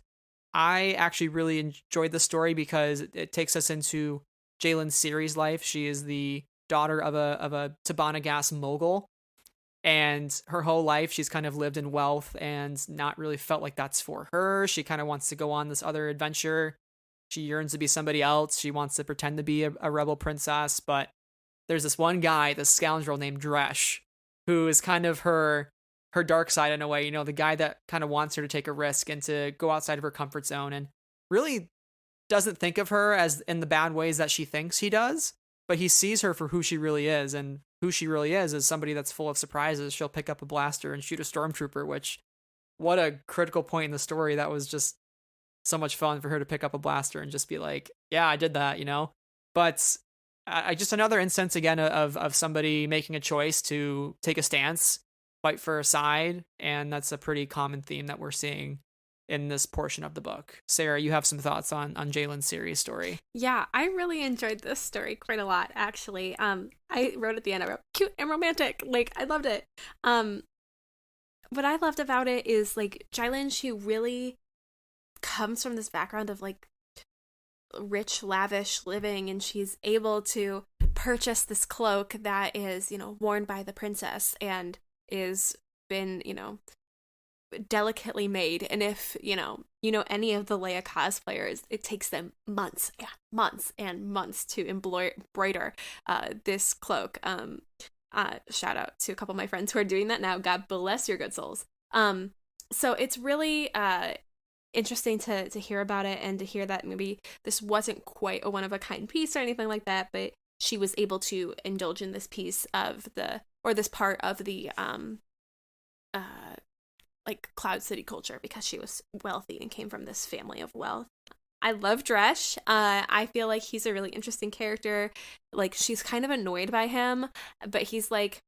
I actually really enjoyed the story because it takes us into Jaylen Siri's life. She is the daughter of a Tabana gas mogul. And her whole life, she's kind of lived in wealth and not really felt like that's for her. She kind of wants to go on this other adventure. She yearns to be somebody else. She wants to pretend to be a rebel princess. But there's this one guy, this scoundrel named Dresh, who is kind of her dark side in a way. The guy that kind of wants her to take a risk and to go outside of her comfort zone and really doesn't think of her as in the bad ways that she thinks he does. But he sees her for who she really is, and who she really is somebody that's full of surprises. She'll pick up a blaster and shoot a stormtrooper, which, what a critical point in the story. That was just so much fun for her to pick up a blaster and just be like, yeah, I did that, But I just another instance, again, of somebody making a choice to take a stance, fight for a side, and that's a pretty common theme that we're seeing in this portion of the book. Sarah, you have some thoughts on Jaylen Siri's story. Yeah, I really enjoyed this story quite a lot, actually. I wrote at the end, I wrote, cute and romantic. Like, I loved it. What I loved about it is, like, Jaylen, she really comes from this background of, like, rich, lavish living, and she's able to purchase this cloak that is, worn by the princess and is been, delicately made. And if any of the Leia cosplayers, it takes them months and months to embroider this cloak. Shout out to a couple of my friends who are doing that now. God bless your good souls. So it's really interesting to hear about it and to hear that maybe this wasn't quite a one-of-a-kind piece or anything like that, but she was able to indulge in this piece of this part of the like Cloud City culture because she was wealthy and came from this family of wealth. I love Dresh. I feel like he's a really interesting character. Like, she's kind of annoyed by him, but he's like,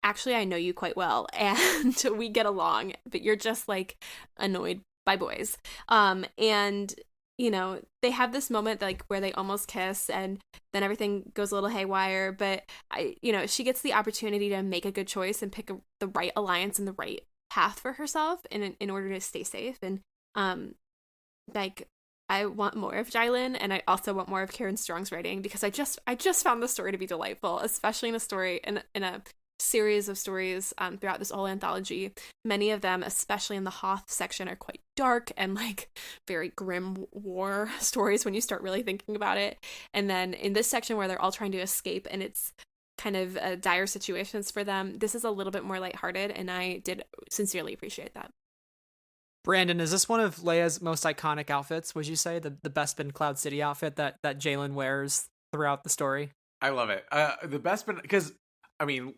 actually, I know you quite well, and we get along, but you're just, like, annoyed by boys. And, they have this moment, like, where they almost kiss, and then everything goes a little haywire, but, she gets the opportunity to make a good choice and pick the right alliance and the right path for herself in order to stay safe. And like, I want more of Jaylen, and I also want more of Karen Strong's writing, because I just found the story to be delightful, especially in a story in a series of stories throughout this whole anthology. Many of them, especially in the Hoth section, are quite dark and like very grim war stories when you start really thinking about it. And then in this section where they're all trying to escape and it's kind of dire situations for them, this is a little bit more lighthearted, and I did sincerely appreciate that. Brandon, is this one of Leia's most iconic outfits, would you say? The Bespin Cloud City outfit that Jaylen wears throughout the story? I love it. The Bespin, because, I mean,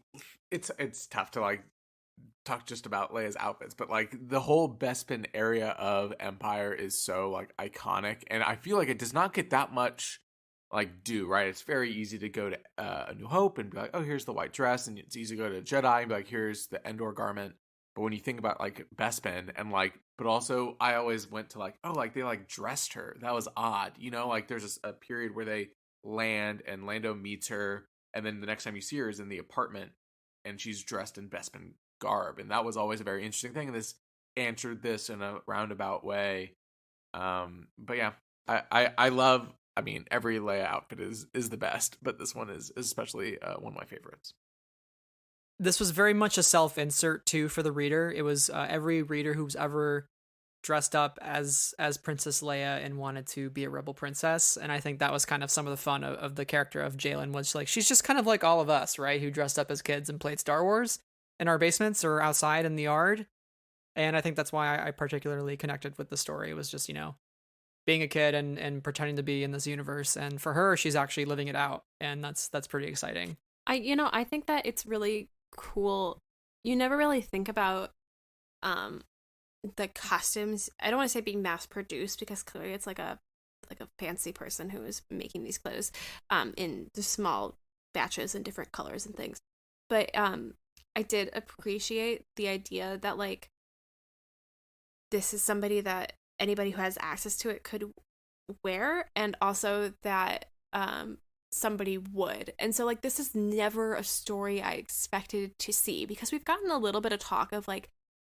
it's tough to, like, talk just about Leia's outfits, but, like, the whole Bespin area of Empire is so, like, iconic, and I feel like it does not get that much like do, right? It's very easy to go to A New Hope and be like, oh, here's the white dress, and it's easy to go to Jedi and be like, here's the Endor garment. But when you think about like Bespin and like, but also I always went to like, oh, like they like dressed her. That was odd, like there's a period where they land and Lando meets her, and then the next time you see her is in the apartment and she's dressed in Bespin garb, and that was always a very interesting thing. And this answered this in a roundabout way. But yeah, I love. I mean, every Leia outfit is the best, but this one is especially one of my favorites. This was very much a self-insert too for the reader. It was every reader who's ever dressed up as Princess Leia and wanted to be a rebel princess, and I think that was kind of some of the fun of the character of Jalen, was like she's just kind of like all of us, right? Who dressed up as kids and played Star Wars in our basements or outside in the yard. And I think that's why I particularly connected with the story. It was just, being a kid and pretending to be in this universe. And for her, she's actually living it out. And that's pretty exciting. I think that it's really cool. You never really think about the costumes. I don't want to say being mass produced, because clearly it's like a fancy person who is making these clothes in the small batches and different colors and things. But I did appreciate the idea that like this is somebody that anybody who has access to it could wear, and also that somebody would. And so like this is never a story I expected to see, because we've gotten a little bit of talk of like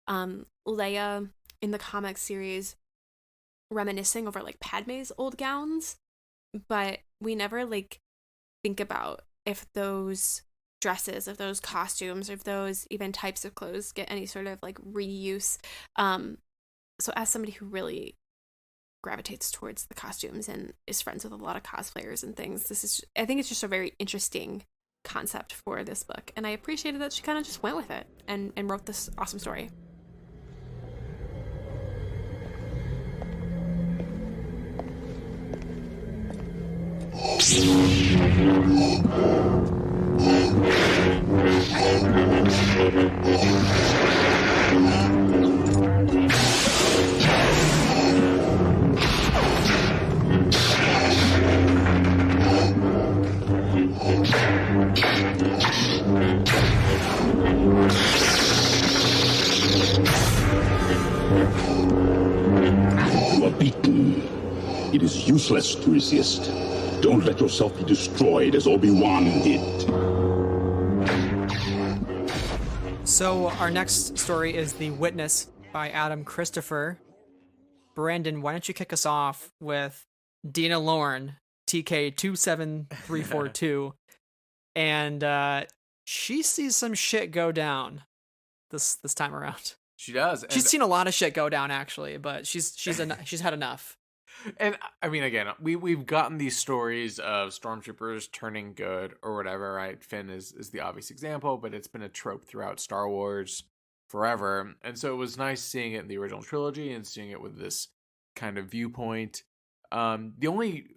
Leia in the comic series reminiscing over like Padme's old gowns, but we never like think about if those dresses, if those costumes, if those even types of clothes get any sort of like reuse. So as somebody who really gravitates towards the costumes and is friends with a lot of cosplayers and things, I think it's just a very interesting concept for this book, and I appreciated that she kind of just went with it and wrote this awesome story. You are beaten. It is useless to resist. Don't let yourself be destroyed as Obi-Wan did. So our next story is The Witness by Adam Christopher. Brandon, why don't you kick us off with Dina Lorne, TK27342, and she sees some shit go down this time around. She does. She's seen a lot of shit go down, actually, but she's had enough. And I mean, again, we've gotten these stories of stormtroopers turning good or whatever, right? Finn is the obvious example, but it's been a trope throughout Star Wars forever. And so it was nice seeing it in the original trilogy and seeing it with this kind of viewpoint. The only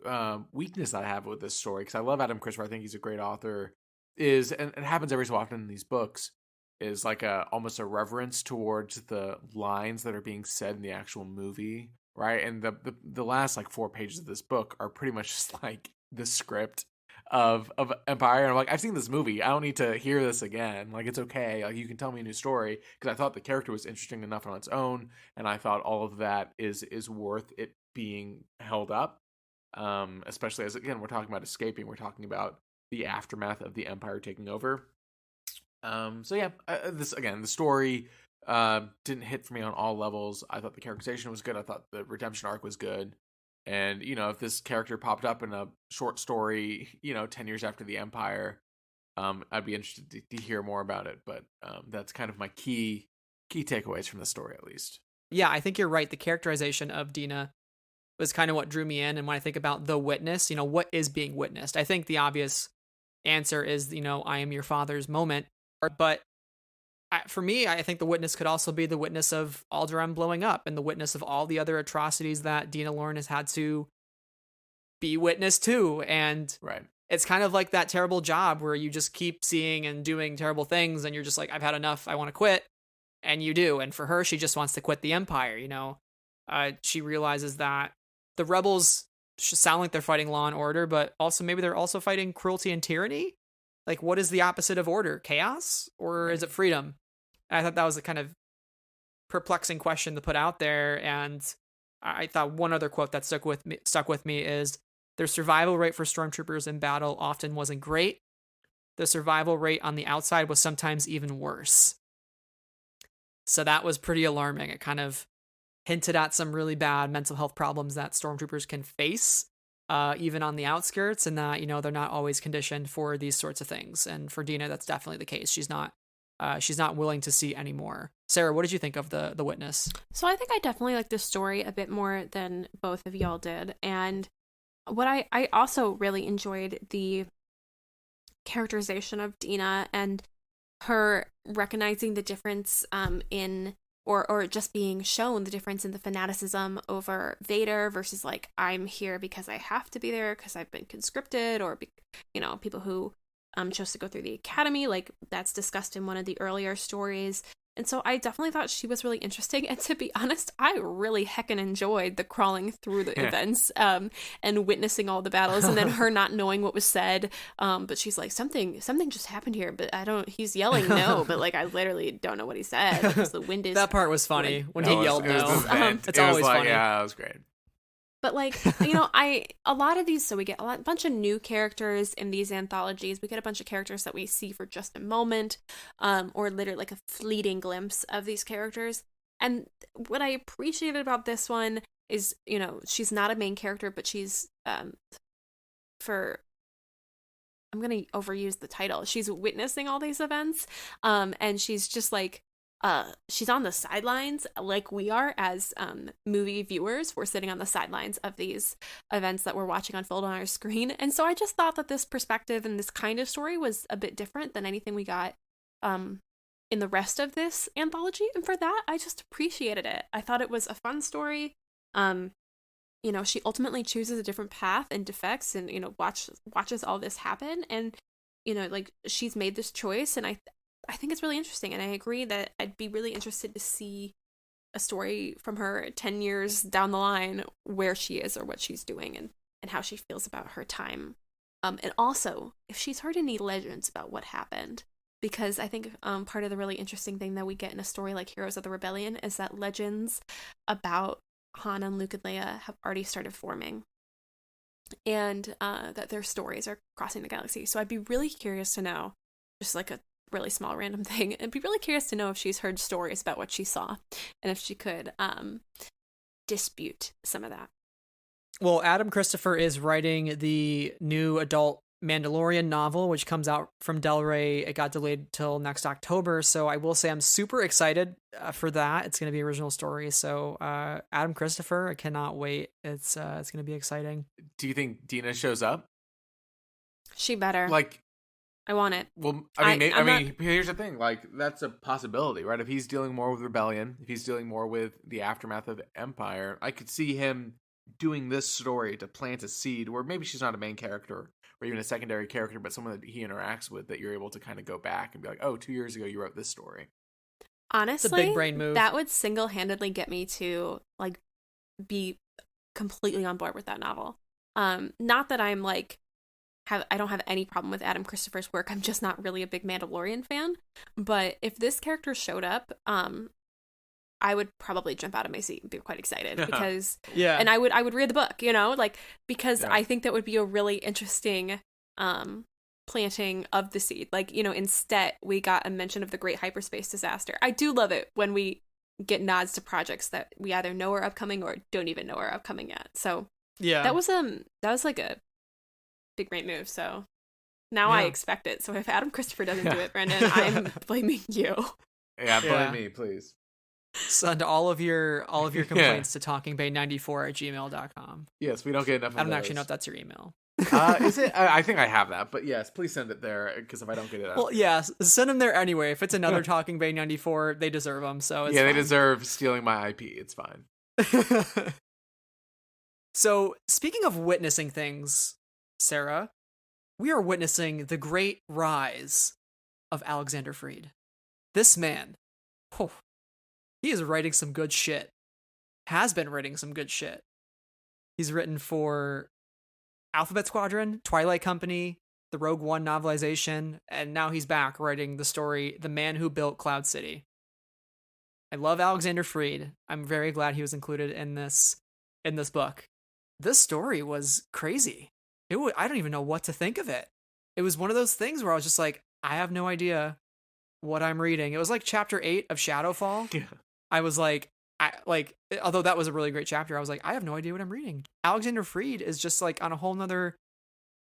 weakness I have with this story, because I love Adam Christopher, I think he's a great author, is, and it happens every so often in these books, is like almost a reverence towards the lines that are being said in the actual movie. Right, and the last like 4 pages of this book are pretty much just like the script of Empire. And I'm like, I've seen this movie. I don't need to hear this again. Like, it's okay. Like, you can tell me a new story, because I thought the character was interesting enough on its own, and I thought all of that is worth it being held up. Especially as, again, we're talking about escaping. We're talking about the aftermath of the Empire taking over. So yeah, the story didn't hit for me on all levels. I thought the characterization was good. I thought the redemption arc was good. And, if this character popped up in a short story, 10 years after the Empire, I'd be interested to hear more about it. But that's kind of my key takeaways from the story, at least. Yeah, I think you're right. The characterization of Dina was kind of what drew me in. And when I think about the witness, what is being witnessed? I think the obvious answer is, I am your father's moment. But for me, I think the witness could also be the witness of Alderaan blowing up, and the witness of all the other atrocities that Dina Lorne has had to be witness to. And right, it's kind of like that terrible job where you just keep seeing and doing terrible things, and you're just like, I've had enough, I want to quit. And you do. And for her, she just wants to quit the Empire. She realizes that the rebels sound like they're fighting law and order, but also maybe they're also fighting cruelty and tyranny. Like, what is the opposite of order? Chaos? Or is it freedom? And I thought that was a kind of perplexing question to put out there. And I thought one other quote that stuck with me is, their survival rate for stormtroopers in battle often wasn't great. The survival rate on the outside was sometimes even worse. So that was pretty alarming. It kind of hinted at some really bad mental health problems that stormtroopers can face, even on the outskirts, and that, they're not always conditioned for these sorts of things. And for Dina, that's definitely the case. She's not willing to see anymore. Sarah, what did you think of the Witness? So I think I definitely like this story a bit more than both of y'all did. And what I also really enjoyed the characterization of Dina and her recognizing the difference in or just being shown the difference in the fanaticism over Vader versus like, I'm here because I have to be there because I've been conscripted, or people who chose to go through the academy, like that's discussed in one of the earlier stories. And so I definitely thought she was really interesting. And to be honest, I really heckin' enjoyed the crawling through the events and witnessing all the battles, and then her not knowing what was said. But she's like, something just happened here, but he's yelling no, but like I literally don't know what he said because the wind is. That part was funny when he yelled no. It's always funny. Yeah, that was great. But like, a lot of these, so we get a bunch of new characters in these anthologies. We get a bunch of characters that we see for just a moment, or literally like a fleeting glimpse of these characters. And what I appreciated about this one is, she's not a main character, but she's, I'm going to overuse the title. She's witnessing all these events, and she's just like, she's on the sidelines like we are as movie viewers. We're sitting on the sidelines of these events that we're watching unfold on our screen. And so I just thought that this perspective and this kind of story was a bit different than anything we got in the rest of this anthology. And for that, I just appreciated it. I thought it was a fun story. She ultimately chooses a different path and defects and, watches all this happen. And, like she's made this choice, and I think it's really interesting, and I agree that I'd be really interested to see a story from her 10 years down the line where she is or what she's doing and how she feels about her time. And also, if she's heard any legends about what happened, because I think part of the really interesting thing that we get in a story like Heroes of the Rebellion is that legends about Han and Luke and Leia have already started forming, and that their stories are crossing the galaxy. So I'd be really curious to know, just like a really small random thing, I'd be really curious to know if she's heard stories about what she saw and if she could dispute some of that. Well, Adam Christopher is writing the new adult Mandalorian novel, which comes out from Del Rey. It got delayed till next October, so I will say I'm super excited for that. It's going to be original story, so Adam Christopher, I cannot wait. It's going to be exciting. Do you think Dina shows up? She better. Like, I want it. Well, here's the thing. Like, that's a possibility, right? If he's dealing more with Rebellion, if he's dealing more with the aftermath of Empire, I could see him doing this story to plant a seed where maybe she's not a main character or even a secondary character, but someone that he interacts with that you're able to kind of go back and be like, oh, 2 years ago you wrote this story. Honestly, it's a big brain move. That would single-handedly get me to like be completely on board with that novel. Not that I'm like, I don't have any problem with Adam Christopher's work. I'm just not really a big Mandalorian fan. But if this character showed up, I would probably jump out of my seat and be quite excited because and I would read the book, because I think that would be a really interesting planting of the seed. Like, instead we got a mention of the Great Hyperspace Disaster. I do love it when we get nods to projects that we either know are upcoming or don't even know are upcoming yet. So that was like a big great move. So now I expect it. So if Adam Christopher doesn't do it, Brendan, I'm blaming you. Yeah, blame me, please. Send all of your complaints to talkingbay94@gmail.com. Yes, we don't get enough of I don't those. actually know if that's your email. Is it? I think I have that, but yes, please send it there, because if I don't get it, well, yes, send them there anyway. If it's another Talking Bay 94, they deserve them. So it's they fine. deserve stealing my IP. It's fine. So speaking of witnessing things, Sarah, we are witnessing the great rise of Alexander Freed. This man, he is writing some good shit. Has been writing some good shit. He's written for Alphabet Squadron, Twilight Company, the Rogue One novelization, and now he's back writing the story, The Man Who Built Cloud City. I love Alexander Freed. I'm very glad he was included in this book. This story was crazy. I don't even know what to think of it. It was one of those things where I was just like, I have no idea what I'm reading. It was like chapter 8 of Shadowfall. Yeah. I was like, although that was a really great chapter, I was like, I have no idea what I'm reading. Alexander Freed is just like on a whole nother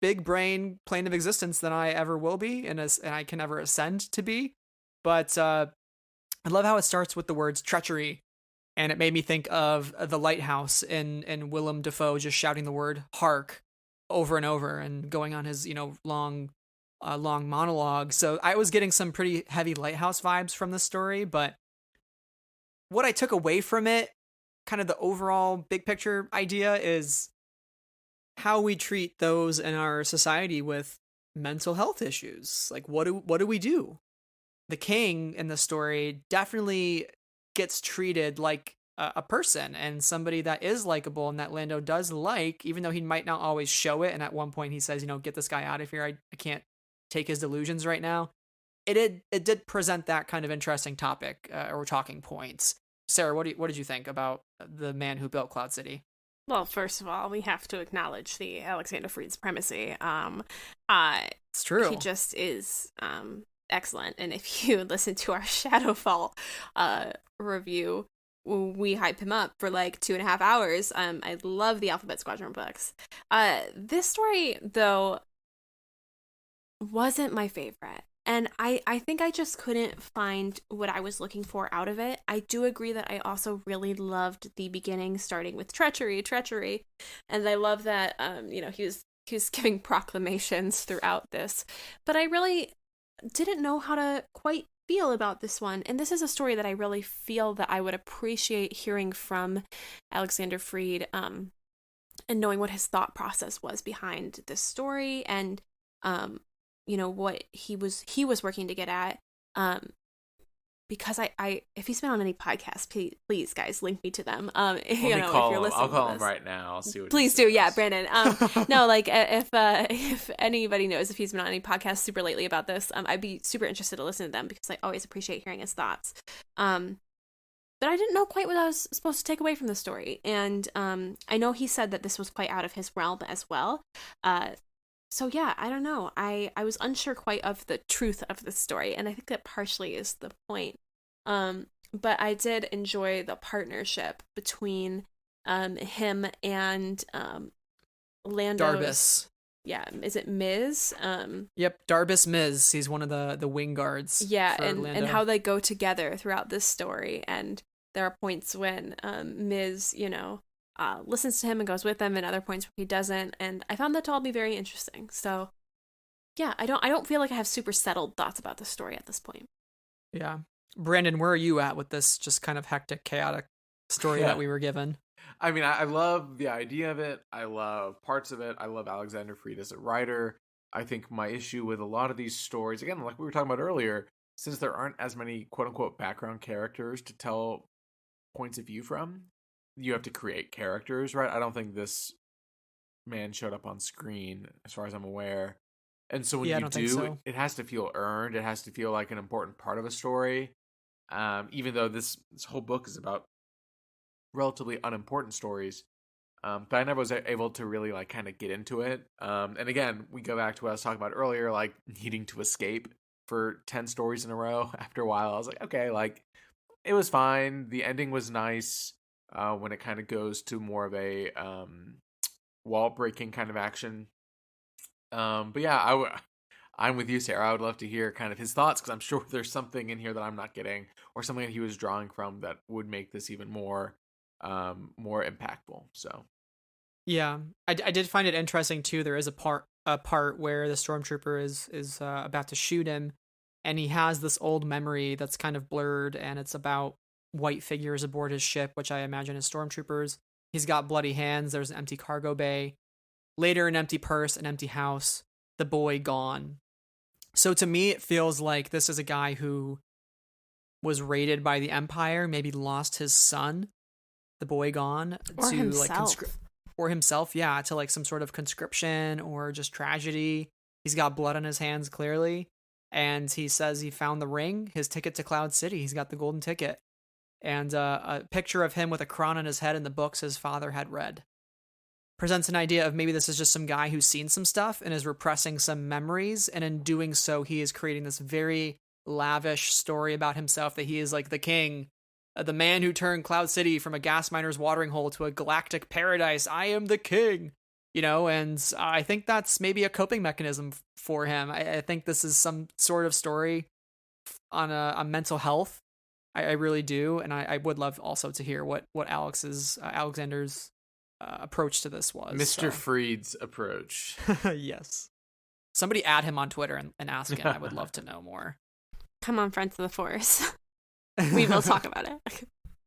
big brain plane of existence than I ever will be, and I can never ascend to be. But I love how it starts with the words treachery, and it made me think of the lighthouse in Willem Dafoe just shouting the word "hark" over and over and going on his long monologue. So I was getting some pretty heavy lighthouse vibes from this story, but what I took away from it, kind of the overall big picture idea, is how we treat those in our society with mental health issues. Like, what do we do? The king in the story definitely gets treated like a person and somebody that is likable and that Lando does like, even though he might not always show it. And at one point he says, get this guy out of here. I can't take his delusions right now. It did present that kind of interesting topic or talking points. Sarah, what did you think about the man who built Cloud City? Well, first of all, we have to acknowledge the Alexander Freed supremacy. It's true. He just is excellent. And if you listen to our Shadowfall review, we hype him up for like 2.5 hours. I love the Alphabet Squadron books. This story, though, wasn't my favorite. And I think I just couldn't find what I was looking for out of it. I do agree that I also really loved the beginning, starting with treachery. And I love that, he was giving proclamations throughout this. But I really didn't know how to quite feel about this one. And this is a story that I really feel that I would appreciate hearing from Alexander Freed, and knowing what his thought process was behind this story and, what he was working to get at, because I if he's been on any podcast, please guys link me to them. If you're listening, I'll call him right now. I'll see what. Please do, yeah, Brandon. No, like if anybody knows if he's been on any podcast super lately about this, I'd be super interested to listen to them because I always appreciate hearing his thoughts. But I didn't know quite what I was supposed to take away from the story, and I know he said that this was quite out of his realm as well. So yeah, I don't know. I was unsure quite of the truth of the story, and I think that partially is the point. But I did enjoy the partnership between him and Lando. Darbus. Yeah, is it Miz? Yep, Darbus Miz. He's one of the wing guards. Yeah, and how they go together throughout this story, and there are points when Miz, listens to him and goes with him, and other points where he doesn't, and I found that to all be very interesting. So yeah, I don't feel like I have super settled thoughts about the story at this point. Yeah. Brandon, where are you at with this just kind of hectic, chaotic story that we were given? I mean, I love the idea of it. I love parts of it. I love Alexander Freed as a writer. I think my issue with a lot of these stories, again, like we were talking about earlier, since there aren't as many quote-unquote background characters to tell points of view from, you have to create characters, right? I don't think this man showed up on screen, as far as I'm aware. And so when you do, it has to feel earned. It has to feel like an important part of a story. Even though this whole book is about relatively unimportant stories. But I never was able to really like kind of get into it. And again, we go back to what I was talking about earlier, like needing to escape for 10 stories in a row. After a while, I was like, okay, like it was fine. The ending was nice when it kind of goes to more of a wall breaking kind of action. But yeah, I'm with you, Sarah. I would love to hear kind of his thoughts, because I'm sure there's something in here that I'm not getting, or something that he was drawing from that would make this even more impactful. So yeah, I did find it interesting too. There is a part where the stormtrooper is about to shoot him, and he has this old memory that's kind of blurred, and it's about white figures aboard his ship, which I imagine is stormtroopers. He's got bloody hands. There's an empty cargo bay. Later, an empty purse, an empty house, the boy gone. So to me, it feels like this is a guy who was raided by the Empire, maybe lost his son, the boy gone, or to himself. Or himself, yeah, to like some sort of conscription or just tragedy. He's got blood on his hands, clearly. And he says he found the ring, his ticket to Cloud City. He's got the golden ticket. And a picture of him with a crown on his head in the books his father had read. Presents an idea of maybe this is just some guy who's seen some stuff and is repressing some memories, and in doing so he is creating this very lavish story about himself, that he is like the king The man who turned Cloud City from a gas miner's watering hole to a galactic paradise. I am the king. And I think that's maybe a coping mechanism for him. I think this is some sort of story on a mental health. I really do. And I would love also to hear what Alexander's approach to this was. Mr. Freed's approach. Yes. Somebody add him on Twitter and ask him. I would love to know more. Come on, Friends of the Force. We will talk about it.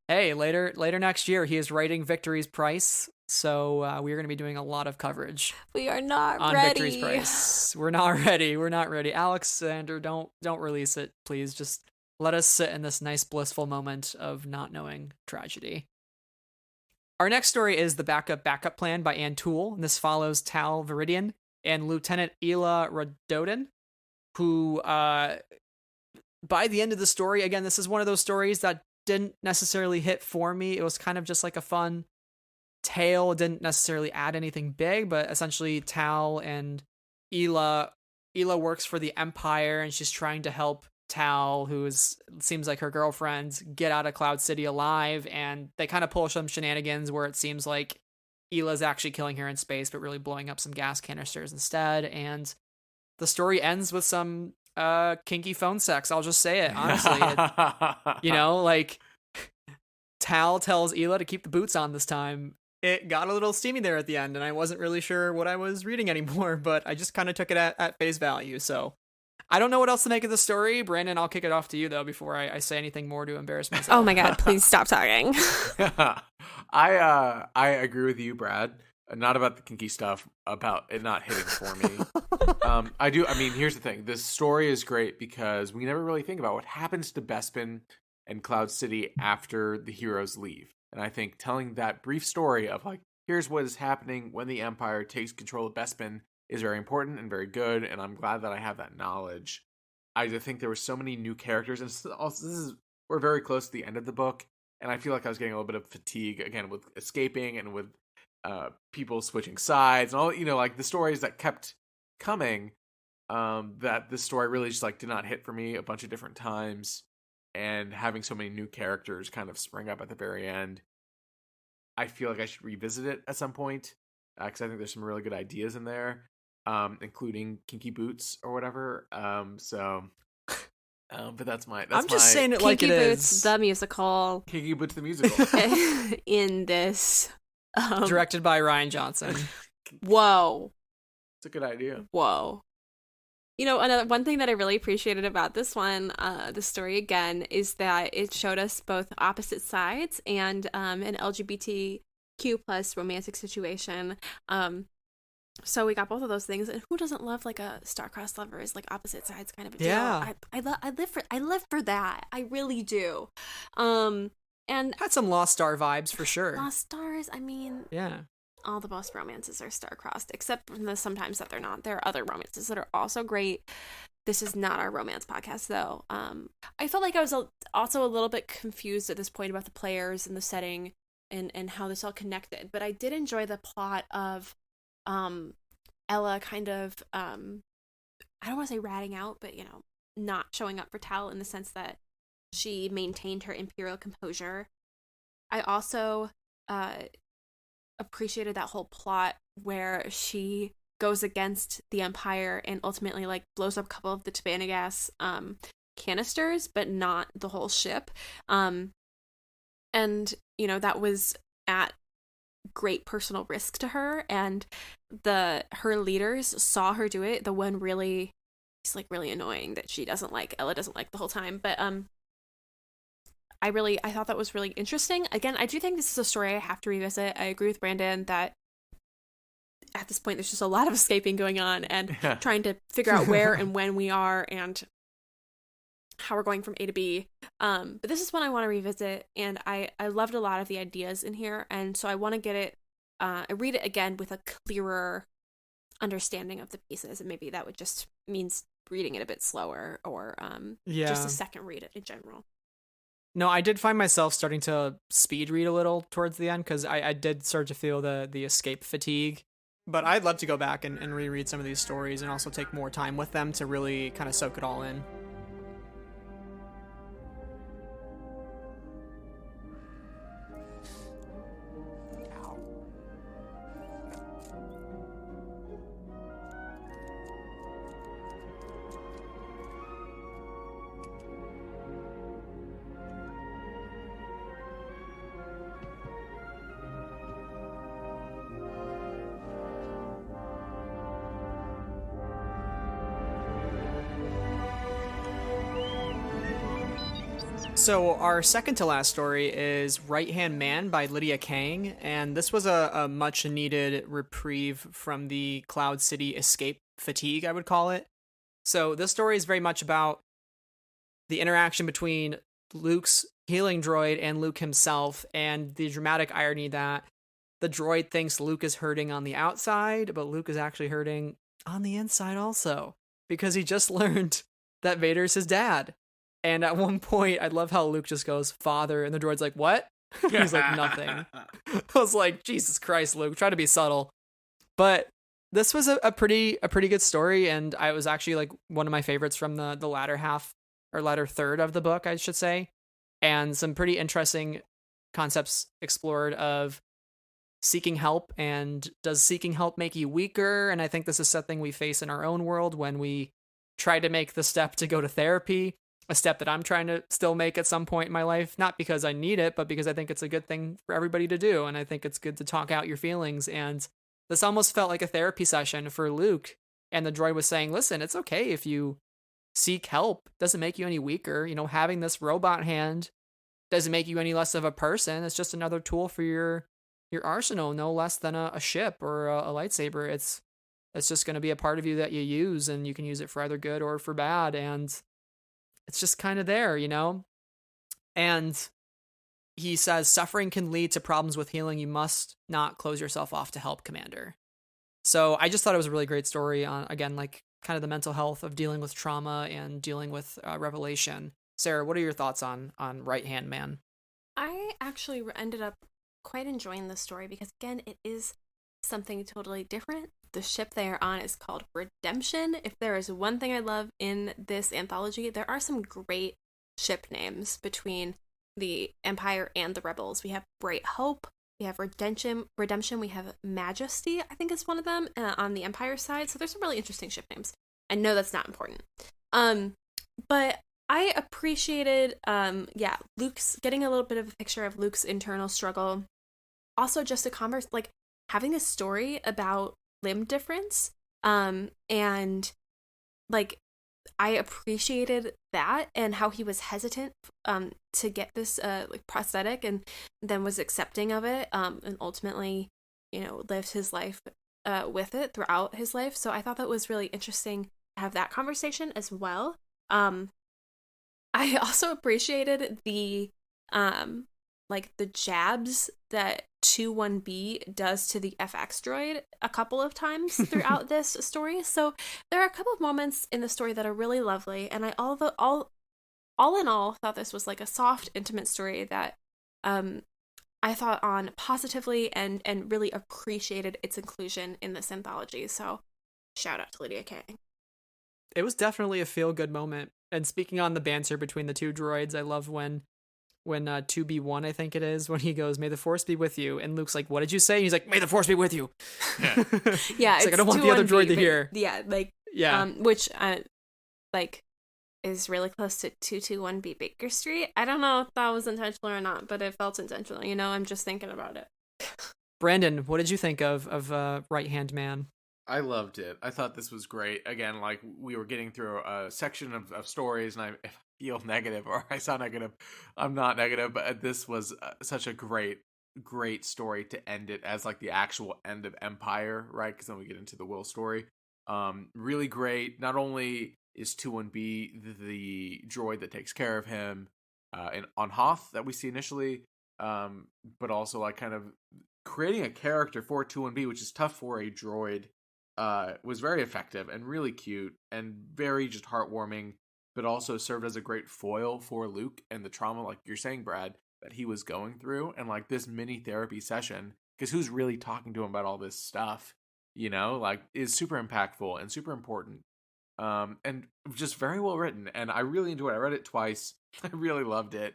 Hey, later next year, he is writing Victory's Price, so we are going to be doing a lot of coverage. We are not on ready. Victory's Price. We're not ready. We're not ready. Alexander, don't release it, please. Just let us sit in this nice blissful moment of not knowing tragedy. Our next story is The Backup Plan by Ann Toole, and this follows Tal Viridian and Lieutenant Ela Rododin, who by the end of the story, again, this is one of those stories that didn't necessarily hit for me. It was kind of just like a fun tale. It didn't necessarily add anything big, but essentially Tal and Ela works for the Empire, and she's trying to help Tal, who seems like her girlfriend, get out of Cloud City alive, and they kind of pull some shenanigans where it seems like Ela's actually killing her in space, but really blowing up some gas canisters instead, and the story ends with some kinky phone sex. I'll just say it honestly. Like Tal tells Ela to keep the boots on this time. It got a little steamy there at the end, and I wasn't really sure what I was reading anymore, but I just kind of took it at face value. So I don't know what else to make of the story. Brandon, I'll kick it off to you though before I say anything more to embarrass myself. Oh my god, please stop talking. I agree with you, Brad. Not about the kinky stuff, about it not hitting for me. I mean, here's the thing. This story is great because we never really think about what happens to Bespin and Cloud City after the heroes leave. And I think telling that brief story of like, here's what is happening when the Empire takes control of Bespin is very important and very good. And I'm glad that I have that knowledge. I think there were so many new characters, and also we're very close to the end of the book. And I feel like I was getting a little bit of fatigue again with escaping and with people switching sides and all, like the stories that kept coming, that this story really just like did not hit for me a bunch of different times, and having so many new characters kind of spring up at the very end, I feel like I should revisit it at some point, because I think there's some really good ideas in there, including kinky boots or whatever. But that's I'm just saying it like it Kinky Boots, is. the musical. Kinky Boots the musical. In this. Directed by Ryan Johnson. Whoa. It's a good idea. Whoa. One thing that I really appreciated about this one, the story again, is that it showed us both opposite sides and an LGBTQ plus romantic situation. So we got both of those things, and who doesn't love like a star-crossed lovers, like opposite sides kind of a deal? Yeah. I live for that. I really do. And had some Lost Star vibes for sure. Lost Stars, I mean, yeah, all the most romances are star-crossed, except for sometimes that they're not. There are other romances that are also great. This is not our romance podcast, though. I felt like I was also a little bit confused at this point about the players and the setting and how this all connected. But I did enjoy the plot of Ella kind of, I don't want to say ratting out, but, not showing up for Tal in the sense that she maintained her Imperial composure. I also appreciated that whole plot where she goes against the Empire and ultimately like blows up a couple of the Tabana gas canisters, but not the whole ship. And that was at great personal risk to her, and her leaders saw her do it. The one really, it's like really annoying that Ella doesn't like the whole time, but I thought that was really interesting. Again, I do think this is a story I have to revisit. I agree with Brandon that at this point there's just a lot of escaping going on and trying to figure out where and when we are and how we're going from A to B. But this is one I want to revisit, and I loved a lot of the ideas in here, and so I want to get it, read it again with a clearer understanding of the pieces, and maybe that would just means reading it a bit slower or just a second read it in general. No, I did find myself starting to speed read a little towards the end because I did start to feel the escape fatigue. But I'd love to go back and reread some of these stories and also take more time with them to really kind of soak it all in. So our second to last story is Right Hand Man by Lydia Kang, and this was a much needed reprieve from the Cloud City escape fatigue, I would call it. So this story is very much about the interaction between Luke's healing droid and Luke himself, and the dramatic irony that the droid thinks Luke is hurting on the outside, but Luke is actually hurting on the inside also, because he just learned that Vader's his dad. And at one point, I love how Luke just goes, "Father," and the droid's like, "What?" He's like, "Nothing." I was like, Jesus Christ, Luke, try to be subtle. But this was a pretty good story, and I was actually like one of my favorites from the latter half, or latter third of the book, I should say. And some pretty interesting concepts explored of seeking help, and does seeking help make you weaker? And I think this is something we face in our own world when we try to make the step to go to therapy. A step that I'm trying to still make at some point in my life, not because I need it, but because I think it's a good thing for everybody to do. And I think it's good to talk out your feelings. And this almost felt like a therapy session for Luke. And the droid was saying, listen, it's okay if you seek help. It doesn't make you any weaker. You know, having this robot hand doesn't make you any less of a person. It's just another tool for your arsenal, no less than a ship or a lightsaber. It's just going to be a part of you that you use, and you can use it for either good or for bad. And it's just kind of there, you know? And he says, suffering can lead to problems with healing. You must not close yourself off to help, Commander. So I just thought it was a really great story on, again, like kind of the mental health of dealing with trauma and dealing with revelation. Sarah, what are your thoughts on Right Hand Man? I actually ended up quite enjoying this story because, again, it is something totally different. The ship they are on is called Redemption. If there is one thing I love in this anthology, there are some great ship names between the Empire and the Rebels. We have Bright Hope, we have Redemption, we have Majesty, I think is one of them, on the Empire side. So there's some really interesting ship names. I know that's not important. But I appreciated, Luke's getting a little bit of a picture of Luke's internal struggle. Also just a converse, like having a story about limb difference, and like I appreciated that, and how he was hesitant to get this like prosthetic, and then was accepting of it, and ultimately, you know, lived his life with it throughout his life. So I thought that was really interesting to have that conversation as well. I also appreciated the like the jabs that 21B does to the FX droid a couple of times throughout this story. So there are a couple of moments in the story that are really lovely, and I all in all thought this was like a soft, intimate story that I thought on positively and really appreciated its inclusion in this anthology. So shout out to Lydia Kang. It was definitely a feel-good moment. And speaking on the banter between the two droids, I love when 2B1, I think it is, when he goes, "May the Force be with you," and Luke's like, "What did you say?" And he's like, "May the Force be with you." Yeah, it's like, I don't want the other droid to hear. Yeah, like, which like is really close to 221B Baker Street. I don't know if that was intentional or not, but it felt intentional. You know, I'm just thinking about it. Brandon, what did you think of Right Hand Man? I loved it. I thought this was great. Again, like we were getting through a section of stories, and I feel negative, or I sound negative. I'm not negative, but this was such a great story to end it as like the actual end of Empire, right? Because then we get into the Will story. Really great. Not only is 21B the droid that takes care of him on Hoth that we see initially, but also like kind of creating a character for 21B, which is tough for a droid. Was very effective and really cute and very just heartwarming, but also served as a great foil for Luke and the trauma, like you're saying, Brad, that he was going through. And like this mini therapy session, because who's really talking to him about all this stuff, you know, like is super impactful and super important. And just very well written. And I really enjoyed it. I read it twice. I really loved it.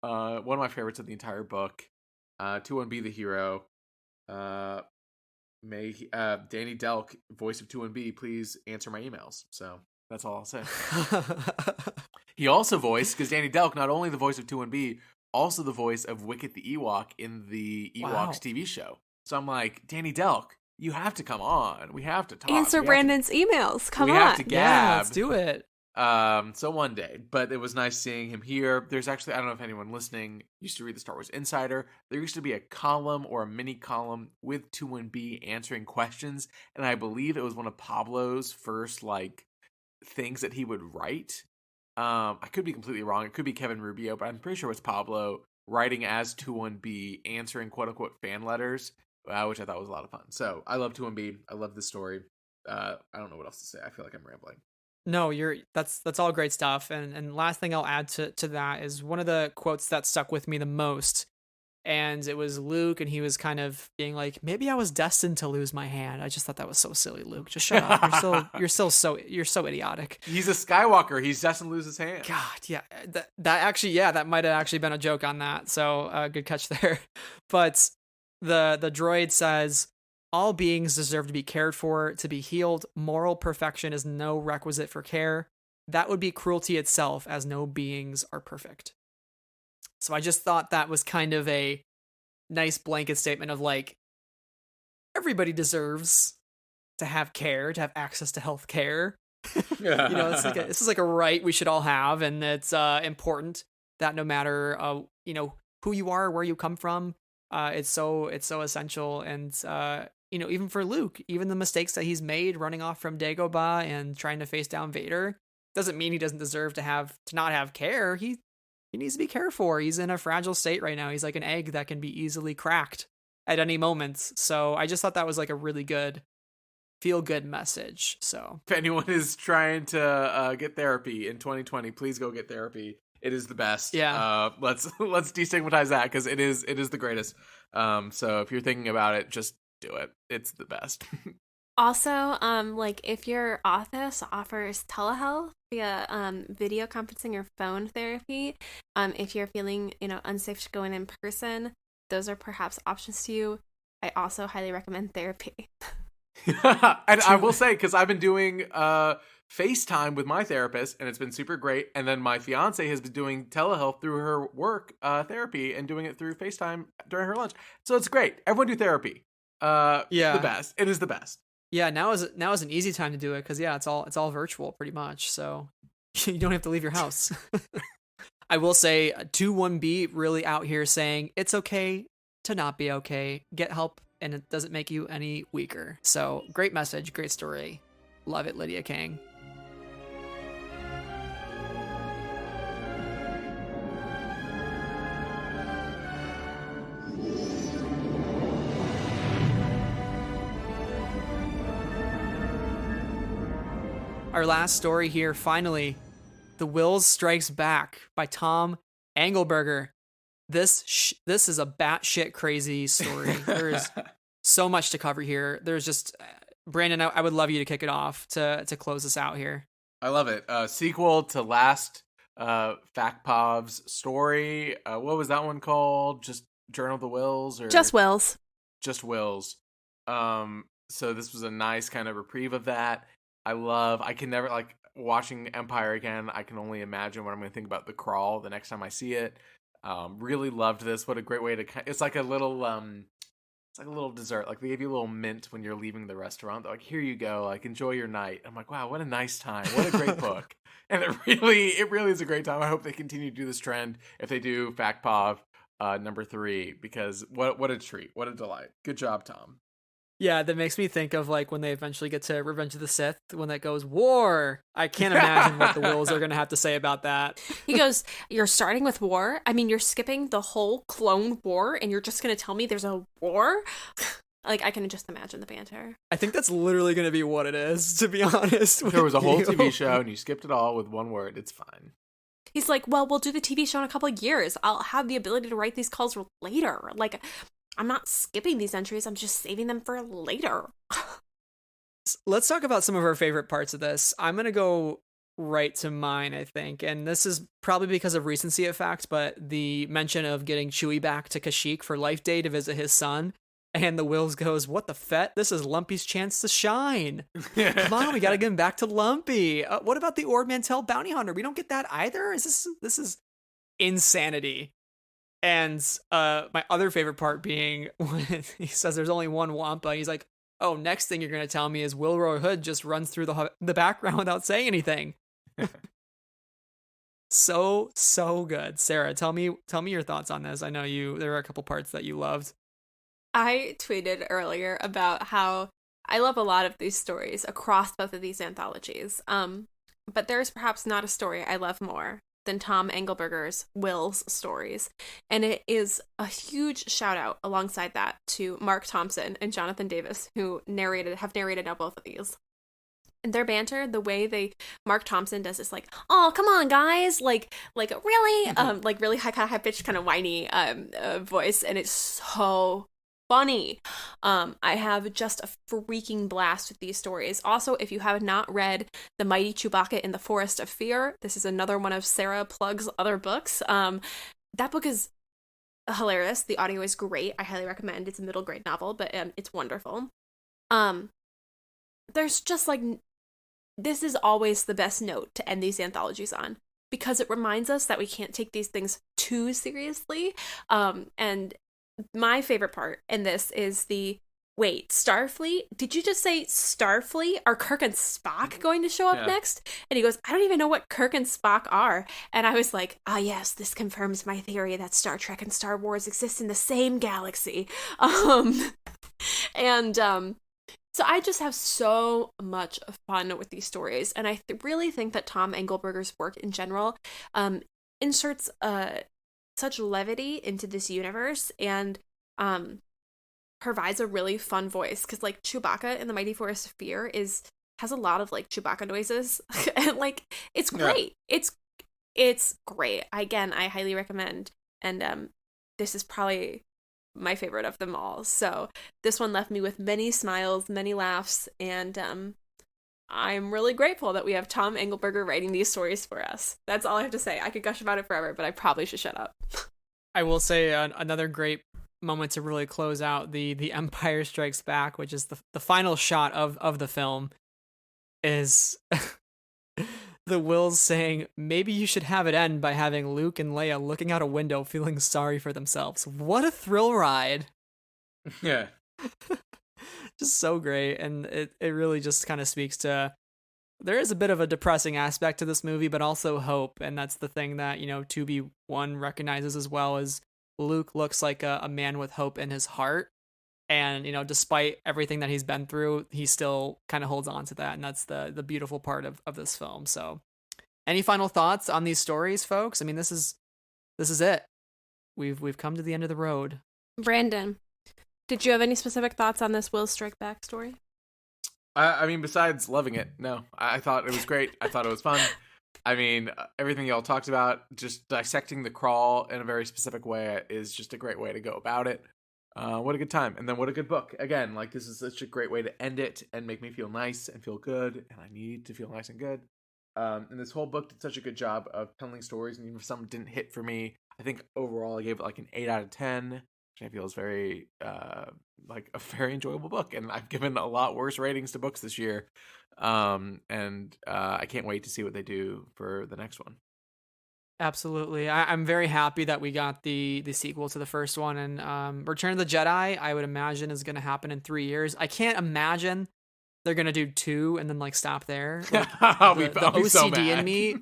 One of my favorites of the entire book. 21B the hero. May Danny Delk, voice of 2B, please answer my emails. So that's all I'll say. He also voiced, because Danny Delk, not only the voice of 2B, also the voice of Wicket the Ewok in the Ewoks TV show. So I'm like, Danny Delk, you have to come on. We have to talk. Answer Brandon's emails. Come on. We have to gab. Yeah, let's do it. So one day, but it was nice seeing him here. There's actually, I don't know if anyone listening used to read the Star Wars Insider. There used to be a column or a mini column with 2-1-B answering questions, and I believe it was one of Pablo's first like things that he would write. I could be completely wrong. It could be Kevin Rubio, but I'm pretty sure it was Pablo writing as 2-1-B, answering quote unquote fan letters, which I thought was a lot of fun. So I love 2-1-B. I love this story. I don't know what else to say. I feel like I'm rambling. No, that's all great stuff. And last thing I'll add to that is one of the quotes that stuck with me the most. And it was Luke, and he was kind of being like, maybe I was destined to lose my hand. I just thought that was so silly, Luke. Just shut up. You're so idiotic. He's a Skywalker. He's destined to lose his hand. God, yeah. That might have actually been a joke on that. So good catch there. But the droid says, all beings deserve to be cared for, to be healed. Moral perfection is no requisite for care. That would be cruelty itself, as no beings are perfect. So I just thought that was kind of a nice blanket statement of like, everybody deserves to have care, to have access to health care. This is like a right we should all have, and it's important that no matter who you are, where you come from, it's so essential. And even for Luke, even the mistakes that he's made running off from Dagobah and trying to face down Vader doesn't mean he doesn't deserve to not have care. He needs to be cared for. He's in a fragile state right now. He's like an egg that can be easily cracked at any moment. So I just thought that was like a really good feel-good message. So if anyone is trying to get therapy in 2020, please go get therapy. It is the best. Yeah. Let's destigmatize that, because it is the greatest. So if you're thinking about it, just do it. It's the best. Also, if your office offers telehealth via video conferencing or phone therapy, if you're feeling unsafe to go in person, those are perhaps options to you. I also highly recommend therapy. And I will say, because I've been doing FaceTime with my therapist, and it's been super great. And then my fiance has been doing telehealth through her work therapy and doing it through FaceTime during her lunch. So it's great. Everyone do therapy. The best. It is the best. Yeah, now is an easy time to do it, because it's all virtual pretty much, so you don't have to leave your house. I will say 2-1-B really out here saying it's okay to not be okay. Get help, and it doesn't make you any weaker. So great message, great story. Love it, Lydia King. Our last story here, finally, The Wills Strikes Back by Tom Engelberger. This is a batshit crazy story. There is so much to cover here. There's just, Brandon, I would love you to kick it off to close us out here. I love it. Sequel to last Fakpov's story. What was that one called? Just Journal of the Wills? Or Just Wills. Just Wills. So this was a nice kind of reprieve of that. I can never, watching Empire again, I can only imagine what I'm going to think about The Crawl the next time I see it. Really loved this. What a great way to, it's like a little dessert. Like, they give you a little mint when you're leaving the restaurant. They're like, here you go, enjoy your night. I'm like, wow, what a nice time. What a great book. And it really is a great time. I hope they continue to do this trend if they do Fakpov number 3, because what a treat. What a delight. Good job, Tom. Yeah, that makes me think of when they eventually get to Revenge of the Sith, when that goes, war. I can't imagine what the Wills are going to have to say about that. He goes, you're starting with war? I mean, you're skipping the whole Clone War, and you're just going to tell me there's a war? I can just imagine the banter. I think that's literally going to be what it is, to be honest. There was a whole TV show, and you skipped it all with one word. It's fine. He's like, well, we'll do the TV show in a couple of years. I'll have the ability to write these calls later. I'm not skipping these entries. I'm just saving them for later. Let's talk about some of our favorite parts of this. I'm going to go right to mine, I think. And this is probably because of recency effect, but the mention of getting Chewie back to Kashyyyk for Life Day to visit his son. And the Wills goes, what the fet? This is Lumpy's chance to shine. Come on, we got to get him back to Lumpy. What about the Ord Mantell bounty hunter? We don't get that either? This is insanity. And my other favorite part being when he says there's only one Wampa. He's like, oh, next thing you're going to tell me is Wilroy Hood just runs through the background without saying anything. So good. Sarah, tell me your thoughts on this. I know there were a couple parts that you loved. I tweeted earlier about how I love a lot of these stories across both of these anthologies. But there's perhaps not a story I love more than Tom Engelberger's Will's stories. And it is a huge shout out alongside that to Mark Thompson and Jonathan Davis, who have narrated now both of these. And their banter, the way Mark Thompson does this, like, oh, come on, guys, like really, like really high pitched, kind of whiny voice, and it's so funny. I have just a freaking blast with these stories. Also, if you have not read The Mighty Chewbacca in the Forest of Fear, this is another one of Sarah Plug's other books. That book is hilarious. The audio is great. I highly recommend. It's a middle grade novel, but it's wonderful. There's just like, this is always the best note to end these anthologies on, because it reminds us that we can't take these things too seriously. And my favorite part in this is wait, Starfleet? Did you just say Starfleet? Are Kirk and Spock going to show up next? And he goes, I don't even know what Kirk and Spock are. And I was like, yes, this confirms my theory that Star Trek and Star Wars exist in the same galaxy. So I just have so much fun with these stories, and I really think that Tom Engelberger's work in general inserts such levity into this universe, and provides a really fun voice, because like Chewbacca in The Mighty Forest of Fear has a lot of like Chewbacca noises, and like it's great. Yeah. It's great. Again, I highly recommend, and this is probably my favorite of them all. So this one left me with many smiles, many laughs, and I'm really grateful that we have Tom Engelberger writing these stories for us. That's all I have to say. I could gush about it forever, but I probably should shut up. I will say another great moment to really close out the Empire Strikes Back, which is the final shot of the film, is the Wills saying, maybe you should have it end by having Luke and Leia looking out a window feeling sorry for themselves. What a thrill ride. Yeah. Just so great. And it really just kind of speaks to, there is a bit of a depressing aspect to this movie, but also hope. And that's the thing that, 2B1 recognizes as well, as Luke looks like a man with hope in his heart. And, despite everything that he's been through, he still kind of holds on to that. And that's the beautiful part of this film. So any final thoughts on these stories, folks? I mean, this is it. We've come to the end of the road. Brandon, did you have any specific thoughts on this Will Strike Back story? I mean, besides loving it, no. I thought it was great. I thought it was fun. I mean, everything y'all talked about, just dissecting the crawl in a very specific way is just a great way to go about it. What a good time. And then what a good book. Again, like, this is such a great way to end it and make me feel nice and feel good. And I need to feel nice and good. And this whole book did such a good job of telling stories. And even if some didn't hit for me, I think overall I gave it like an 8 out of 10, which I feel is very, like a very enjoyable book. And I've given a lot worse ratings to books this year. And I can't wait to see what they do for the next one. Absolutely. I'm very happy that we got the sequel to the first one, and Return of the Jedi, I would imagine, is going to happen in 3 years. I can't imagine they're going to do 2 and then like stop there. Like, I'll be OCD so mad. in me,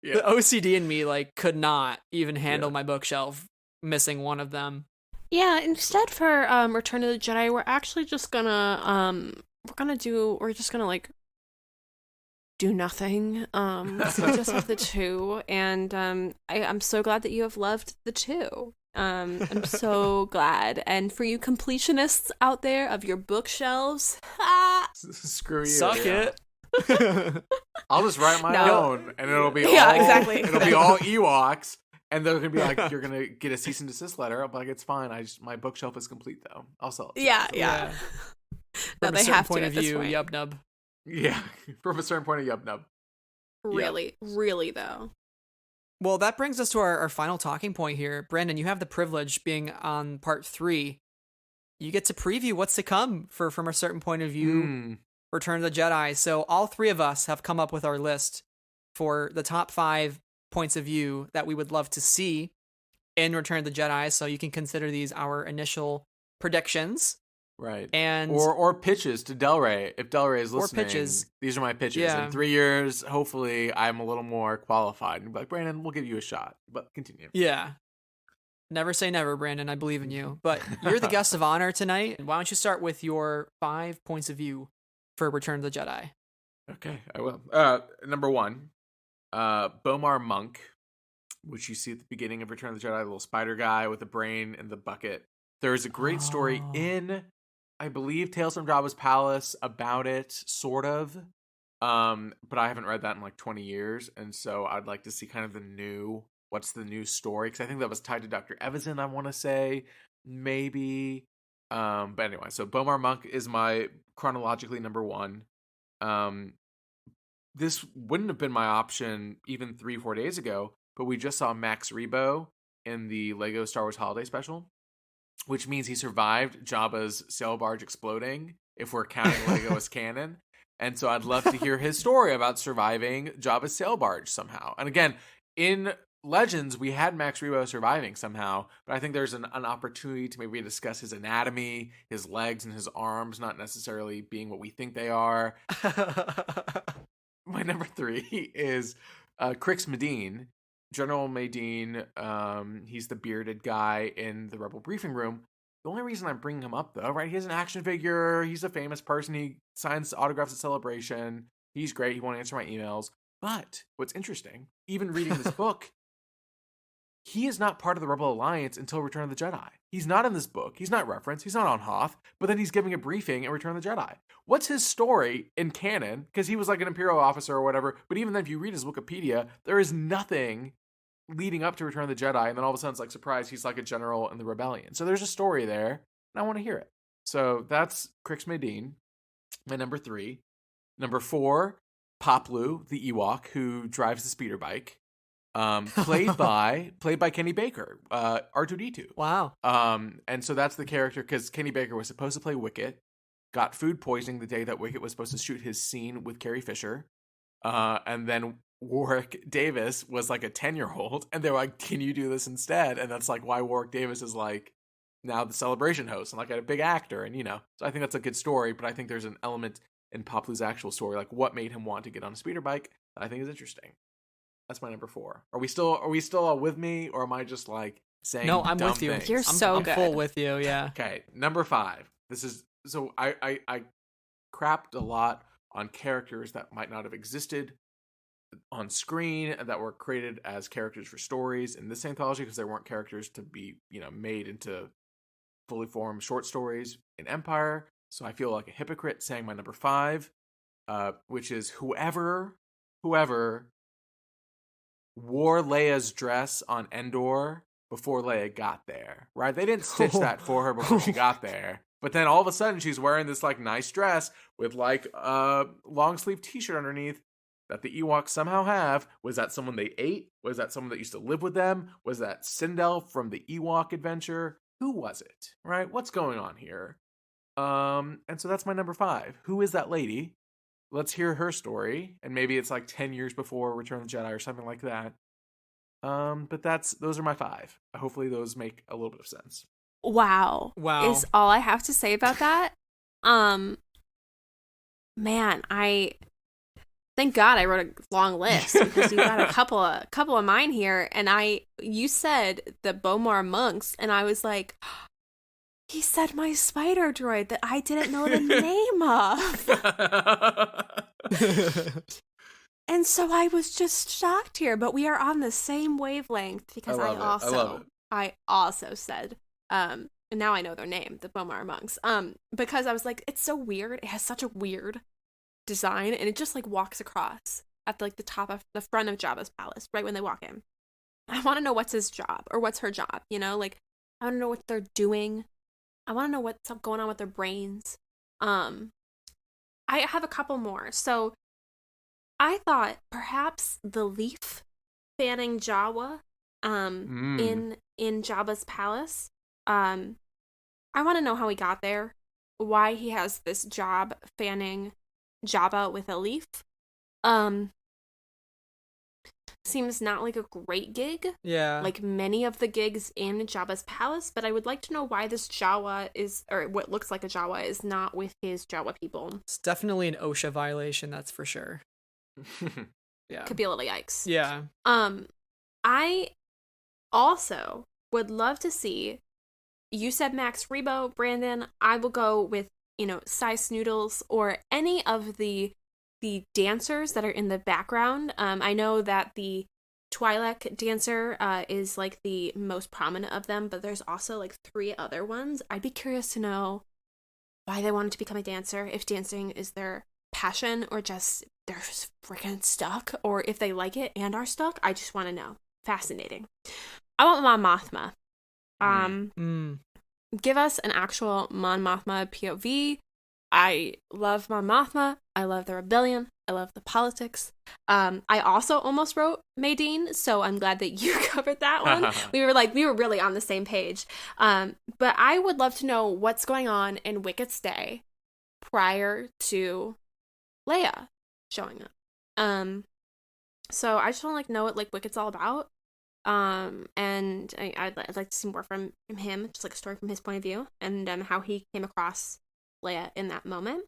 yeah. The OCD in me like could not even handle my bookshelf missing one of them. Yeah, instead for Return of the Jedi, we're actually just gonna we're just gonna like do nothing. So we just have the 2, and I'm so glad that you have loved the 2. I'm so glad. And for you completionists out there of your bookshelves, screw you. Suck it. I'll just write my own, and it'll be exactly. It'll be all Ewoks, and they're gonna be like, "You're gonna get a cease and desist letter." I'm like, "It's fine. my bookshelf is complete, though. I'll sell it." Yeah. From a certain point of view, yub nub. Yeah, from a certain point of yub nub. Really though. Well, that brings us to our final talking point here. Brandon, you have the privilege, being on part 3. You get to preview what's to come from a certain point of view, Return of the Jedi. So all 3 of us have come up with our list for the top 5 points of view that we would love to see in Return of the Jedi. So you can consider these our initial predictions. Right. And or pitches to Del Rey. If Del Rey is listening, pitches. These are my pitches. Yeah. In 3 years, hopefully I'm a little more qualified. And be like, Brandon, we'll give you a shot. But continue. Yeah. Never say never, Brandon. I believe in you. But you're the guest of honor tonight. Why don't you start with your 5 points of view for Return of the Jedi? Okay, I will. Number 1, Bomar Monk, which you see at the beginning of Return of the Jedi, the little spider guy with the brain and the bucket. There is a great story in, I believe, Tales from Jabba's Palace about it, sort of. But I haven't read that in like 20 years, and so I'd like to see kind of what's the new story, because I think that was tied to Dr. Evazan, I want to say, maybe. But anyway, so Bomar Monk is my chronologically number 1. This wouldn't have been my option even 3-4 days ago, but we just saw Max Rebo in the Lego Star Wars Holiday Special, which means he survived Jabba's sail barge exploding, if we're counting Lego as canon. And so I'd love to hear his story about surviving Jabba's sail barge somehow. And again, in Legends, we had Max Rebo surviving somehow, but I think there's an opportunity to maybe discuss his anatomy, his legs and his arms not necessarily being what we think they are. My number 3 is Crix Medine. General Medine, he's the bearded guy in the Rebel briefing room. The only reason I'm bringing him up, though, right, he has an action figure, he's a famous person, he signs autographs at Celebration, he's great, he won't answer my emails. But what's interesting, even reading this book, he is not part of the Rebel Alliance until Return of the Jedi. He's not in this book. He's not referenced. He's not on Hoth. But then he's giving a briefing in Return of the Jedi. What's his story in canon? Because he was like an Imperial officer or whatever. But even then, if you read his Wikipedia, there is nothing leading up to Return of the Jedi. And then all of a sudden, it's like, surprise, he's like a general in the rebellion. So there's a story there, and I want to hear it. So that's Crix Medine, my number 3. Number 4, Poplu, the Ewok, who drives the speeder bike. Played by Kenny Baker, R2-D2. Wow. And so that's the character, because Kenny Baker was supposed to play Wicket, got food poisoning the day that Wicket was supposed to shoot his scene with Carrie Fisher, and then Warwick Davis was like a 10-year-old, and they were like, can you do this instead? And that's like why Warwick Davis is like now the Celebration host and like a big actor, and so I think that's a good story, but I think there's an element in Poplu's actual story, like what made him want to get on a speeder bike, that I think is interesting. That's my number 4. Are we still all with me, or am I just like saying no? I'm dumb with you. Things? You're I'm good. full with you. Yeah. Okay, number 5. This is so I crapped a lot on characters that might not have existed on screen and that were created as characters for stories in this anthology, because they weren't characters to be made into fully formed short stories in Empire. So I feel like a hypocrite saying my number 5, which is whoever wore Leia's dress on Endor before Leia got there, right? They didn't stitch that for her before she got there. But then all of a sudden she's wearing this like nice dress with like a long sleeve t-shirt underneath that the Ewoks somehow have. Was that someone they ate? Was that someone that used to live with them? Was that Sindel from the Ewok adventure? Who was it, right? What's going on here? And so that's my number 5. Who is that lady? Let's hear her story, and maybe it's like 10 years before Return of the Jedi or something like that. But those are my 5. Hopefully those make a little bit of sense. Wow. Is all I have to say about that. Man, thank God I wrote a long list, because you got a couple of mine here, and you said the Bomar monks, and I was like, he said my spider droid that I didn't know the name of. And so I was just shocked here, but we are on the same wavelength, because I also said, and now I know their name, the Bomar monks, because I was like, it's so weird. It has such a weird design, and it just like walks across at like the top of the front of Jabba's palace right when they walk in. I want to know what's his job, or what's her job, like I want to know what they're doing. I want to know what's going on with their brains. I have a couple more. So I thought perhaps the leaf fanning Jawa in Jabba's palace. I want to know how he got there, why he has this job fanning Jabba with a leaf. seems not like a great gig. Yeah. Like many of the gigs in Jabba's palace, but I would like to know why this Jawa is, or what looks like a Jawa is not with his Jawa people. It's definitely an OSHA violation, that's for sure. Yeah. Could be a little yikes. Yeah. I also would love to see, you said Max Rebo, Brandon, I will go with, Sice Noodles or any of the dancers that are in the background. I know that the Twi'lek dancer is like the most prominent of them, but there's also like 3 other ones. I'd be curious to know why they wanted to become a dancer, if dancing is their passion or just they're just freaking stuck, or if they like it and are stuck. I just want to know. Fascinating. I want Mon Mothma. Give us an actual Mon Mothma POV. I love Mon Mothma. I love the rebellion. I love the politics. I also almost wrote Maydeen, so I'm glad that you covered that one. we were really on the same page. But I would love to know what's going on in Wicket's day prior to Leia showing up. So I just want to know what Wicket's all about. And I'd like to see more from him, just like a story from his point of view, and how he came across Leia in that moment.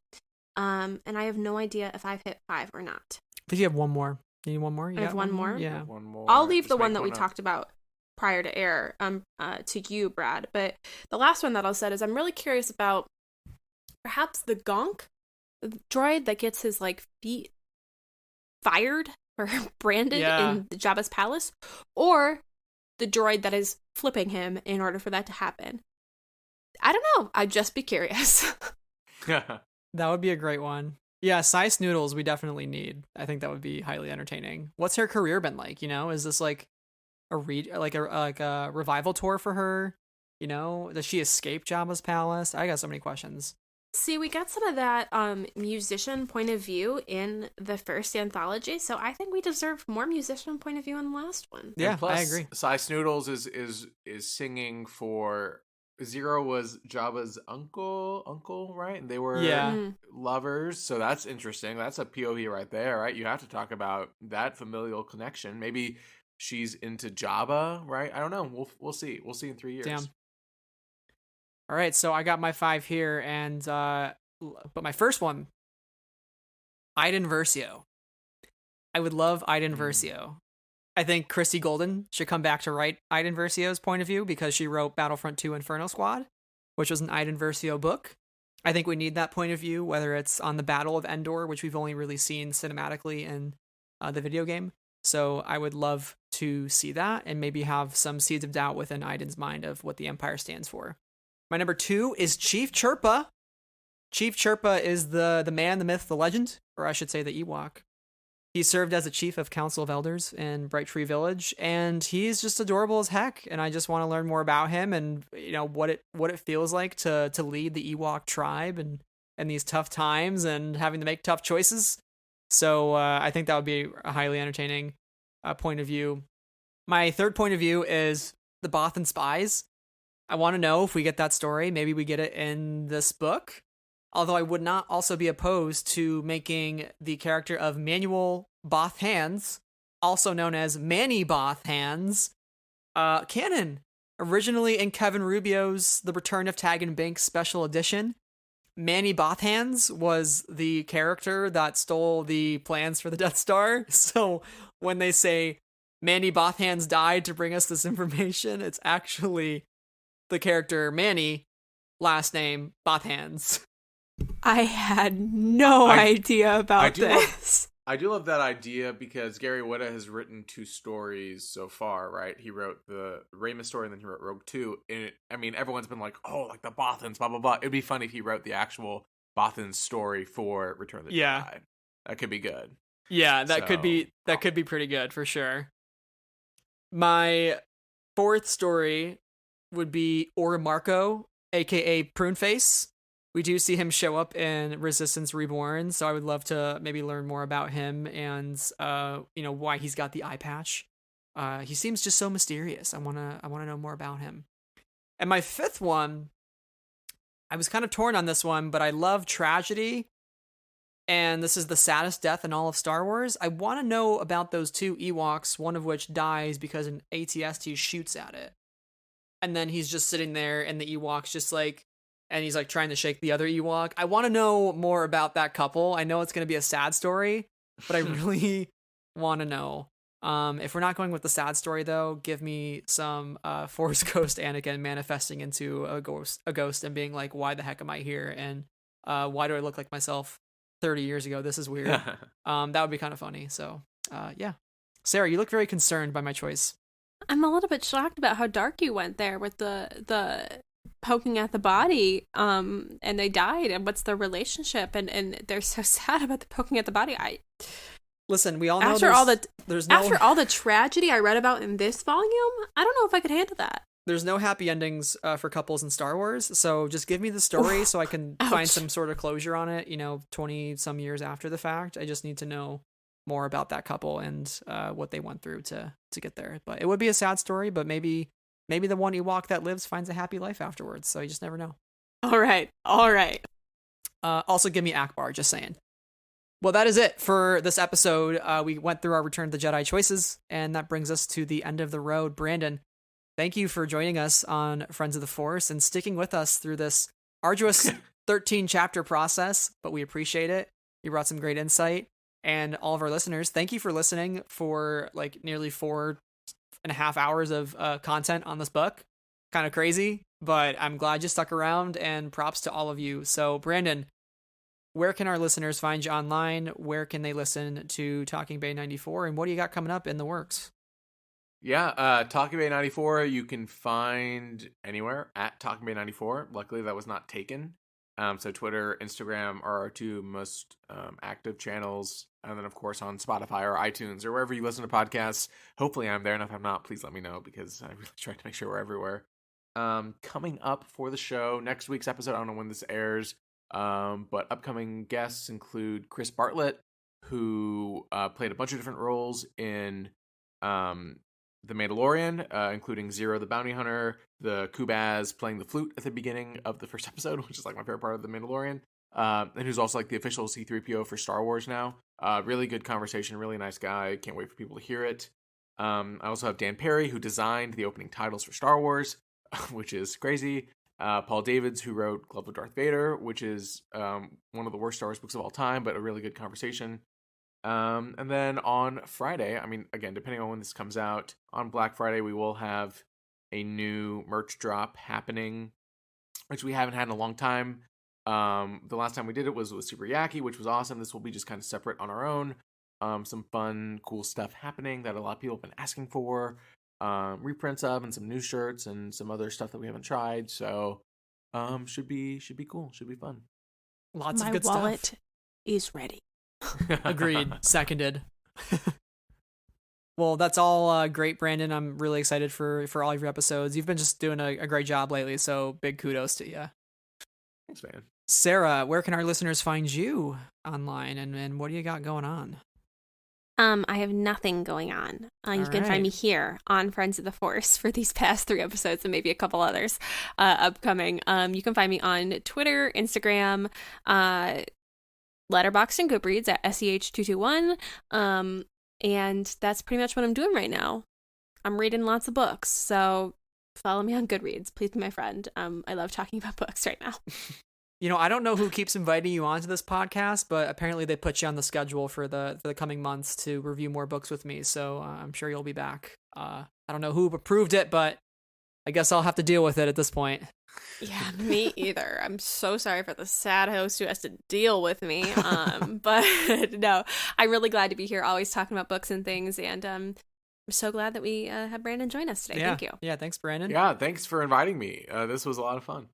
And I have no idea if I've hit 5 or not. I think you have one more. You need one more? I have one more? Yeah. One more. I'll leave the one that we talked about prior to air to you, Brad. But the last one that I'll say is I'm really curious about perhaps the Gonk droid that gets his feet fired or branded in Jabba's palace, or the droid that is flipping him in order for that to happen. I don't know. I'd just be curious. That would be a great one. Yeah, Sice Noodles we definitely need. I think that would be highly entertaining. What's her career been like? Is this like a revival tour for her? Does she escape Jabba's palace? I got so many questions. See, we got some of that musician point of view in the first anthology, so I think we deserve more musician point of view in the last one. Yeah, plus, I agree. Sice Noodles is singing for Zero was Jabba's uncle, right? And they were lovers, so that's interesting. That's a POV right there, right? You have to talk about that familial connection. Maybe she's into Jabba, right? I don't know. We'll see. We'll see in 3 years. Damn. All right, so I got my 5 here, and but my first one, Iden Versio. I would love Iden Versio. I think Christy Golden should come back to write Iden Versio's point of view because she wrote Battlefront 2 Inferno Squad, which was an Iden Versio book. I think we need that point of view, whether it's on the Battle of Endor, which we've only really seen cinematically in the video game. So I would love to see that and maybe have some seeds of doubt within Iden's mind of what the Empire stands for. My number 2 is Chief Chirpa. Chief Chirpa is the man, the myth, the legend, or I should say the Ewok. He served as a chief of Council of Elders in Bright Tree Village, and he's just adorable as heck. And I just want to learn more about him and what it feels like to lead the Ewok tribe and these tough times and having to make tough choices. So I think that would be a highly entertaining point of view. My third point of view is the Bothan spies. I want to know if we get that story. Maybe we get it in this book. Although I would not also be opposed to making the character of Manuel Both Hands, also known as Manny Both Hands, canon. Originally in Kevin Rubio's The Return of Tag and Banks special edition, Manny Both Hands was the character that stole the plans for the Death Star. So when they say Manny Both Hands died to bring us this information, it's actually the character Manny, last name Both Hands. I had no idea about this. I do love that idea because Gary Whitta has written 2 stories so far, right? He wrote the Ramus story and then he wrote Rogue 2. And everyone's been like, oh, like the Bothans, blah, blah, blah. It'd be funny if he wrote the actual Bothan story for Return of the Jedi. That could be good. Yeah, that could be pretty good for sure. My 4th story would be Ora Marco, aka Pruneface. We do see him show up in Resistance Reborn, so I would love to maybe learn more about him and why he's got the eye patch. He seems just so mysterious. I wanna know more about him. And my 5th one, I was kind of torn on this one, but I love tragedy. and this is the saddest death in all of Star Wars. I want to know about those 2 Ewoks, one of which dies because an AT-ST shoots at it. And then he's just sitting there, and the Ewok's just like, and he's like trying to shake the other Ewok. I want to know more about that couple. I know it's going to be a sad story, but I really want to know. If we're not going with the sad story, though, give me some Force Ghost Anakin manifesting into a ghost and being like, why the heck am I here? And why do I look like myself 30 years ago? This is weird. That would be kind of funny. So, yeah. Sarah, you look very concerned by my choice. I'm a little bit shocked about how dark you went there with the poking at the body, and they died, and what's their relationship, and they're so sad about the poking at the body. Listen, we all know after all the tragedy I read about in this volume, I don't know if I could handle that. There's no happy endings for couples in Star Wars, so just give me the story so I can find some sort of closure on it, 20 some years after the fact. I just need to know more about that couple and what they went through to get there. But it would be a sad story, but maybe the one Ewok that lives finds a happy life afterwards, so you just never know. All right. Also give me Akbar, just saying. Well, that is it for this episode. We went through our Return of the Jedi choices, and that brings us to the end of the road. Brandon, thank you for joining us on Friends of the Force and sticking with us through this arduous 13-chapter process, but we appreciate it. You brought some great insight. And all of our listeners, thank you for listening for like nearly 4.5 hours of content on this book. Kind of crazy, but I'm glad you stuck around, and props to all of you. So, Brandon, where can our listeners find you online? Where can they listen to Talking Bay 94? And what do you got coming up in the works? Yeah, Talking Bay 94 you can find anywhere at Talking Bay 94. Luckily, that was not taken. So Twitter, Instagram are our 2 most active channels. And then, of course, on Spotify or iTunes or wherever you listen to podcasts. Hopefully I'm there, and if I'm not, please let me know, because I really try to make sure we're everywhere. Coming up for the show, next week's episode, I don't know when this airs, but upcoming guests include Chris Bartlett, who played a bunch of different roles in The Mandalorian, including Zero the Bounty Hunter, the Kubaz playing the flute at the beginning of the first episode, which is like my favorite part of The Mandalorian, and who's also like the official C-3PO for Star Wars now. Really good conversation, really nice guy. Can't wait for people to hear it. I also have Dan Perry, who designed the opening titles for Star Wars, which is crazy. Paul Davids, who wrote Glove of Darth Vader, which is one of the worst Star Wars books of all time, but a really good conversation. And then on Friday, I mean, again, depending on when this comes out, on Black Friday, we will have a new merch drop happening, which we haven't had in a long time. The last time we did it was with Super Yaki, which was awesome. This will be just kind of separate on our own. Some fun, cool stuff happening that a lot of people have been asking for. Reprints of, and some new shirts and some other stuff that we haven't tried. So, should be cool. Should be fun. Lots of good stuff. My wallet is ready. Agreed. Seconded. Well, that's all great, Brandon. I'm really excited for all of your episodes. You've been just doing a great job lately, so big kudos to you. Thanks, man. Sarah, where can our listeners find you online, and what do you got going on? I have nothing going on. You can find me here on Friends of the Force for these past 3 episodes and maybe a couple others upcoming. You can find me on Twitter, Instagram, Letterboxd, and Goodreads at SEH221. And that's pretty much what I'm doing right now. I'm reading lots of books, so follow me on Goodreads. Please be my friend. I love talking about books right now. I don't know who keeps inviting you onto this podcast, but apparently they put you on the schedule for the coming months to review more books with me, so I'm sure you'll be back. I don't know who approved it, but I guess I'll have to deal with it at this point. Yeah, me either. I'm so sorry for the sad host who has to deal with me. But no, I'm really glad to be here, always talking about books and things, and I'm so glad that we had Brandon join us today. Yeah. Thank you. Yeah, thanks, Brandon. Yeah, thanks for inviting me. This was a lot of fun.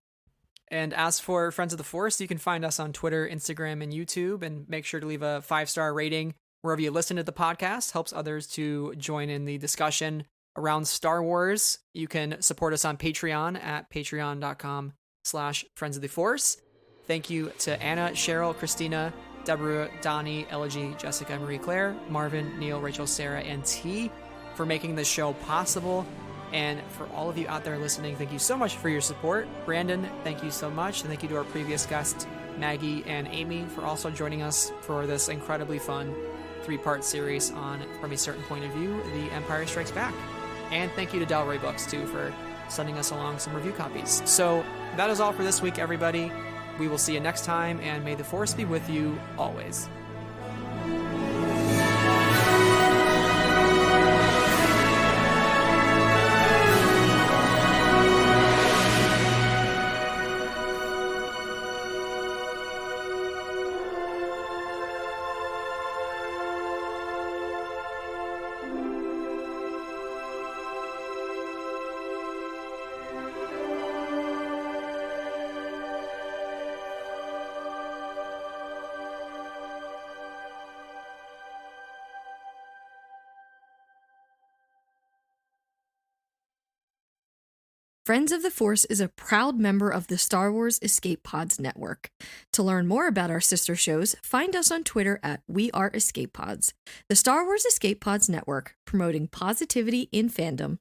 And as for Friends of the Force, you can find us on Twitter, Instagram, and YouTube, and make sure to leave a 5-star rating wherever you listen to the podcast. Helps others to join in the discussion around Star Wars. You can support us on Patreon at patreon.com/Friends of the Force. Thank you to Anna, Cheryl, Christina, Deborah, Donnie, Elegy, Jessica, Marie Claire, Marvin, Neil, Rachel, Sarah, and T for making this show possible. And for all of you out there listening, thank you so much for your support. Brandon, thank you so much. And thank you to our previous guest, Maggie, and Amy for also joining us for this incredibly fun 3-part series on From a Certain Point of View, The Empire Strikes Back. And thank you to Delray Books, too, for sending us along some review copies. So that is all for this week, everybody. We will see you next time, and may the Force be with you always. Friends of the Force is a proud member of the Star Wars Escape Pods network. To learn more about our sister shows, find us on Twitter at We Are Escape Pods. The Star Wars Escape Pods network, promoting positivity in fandom.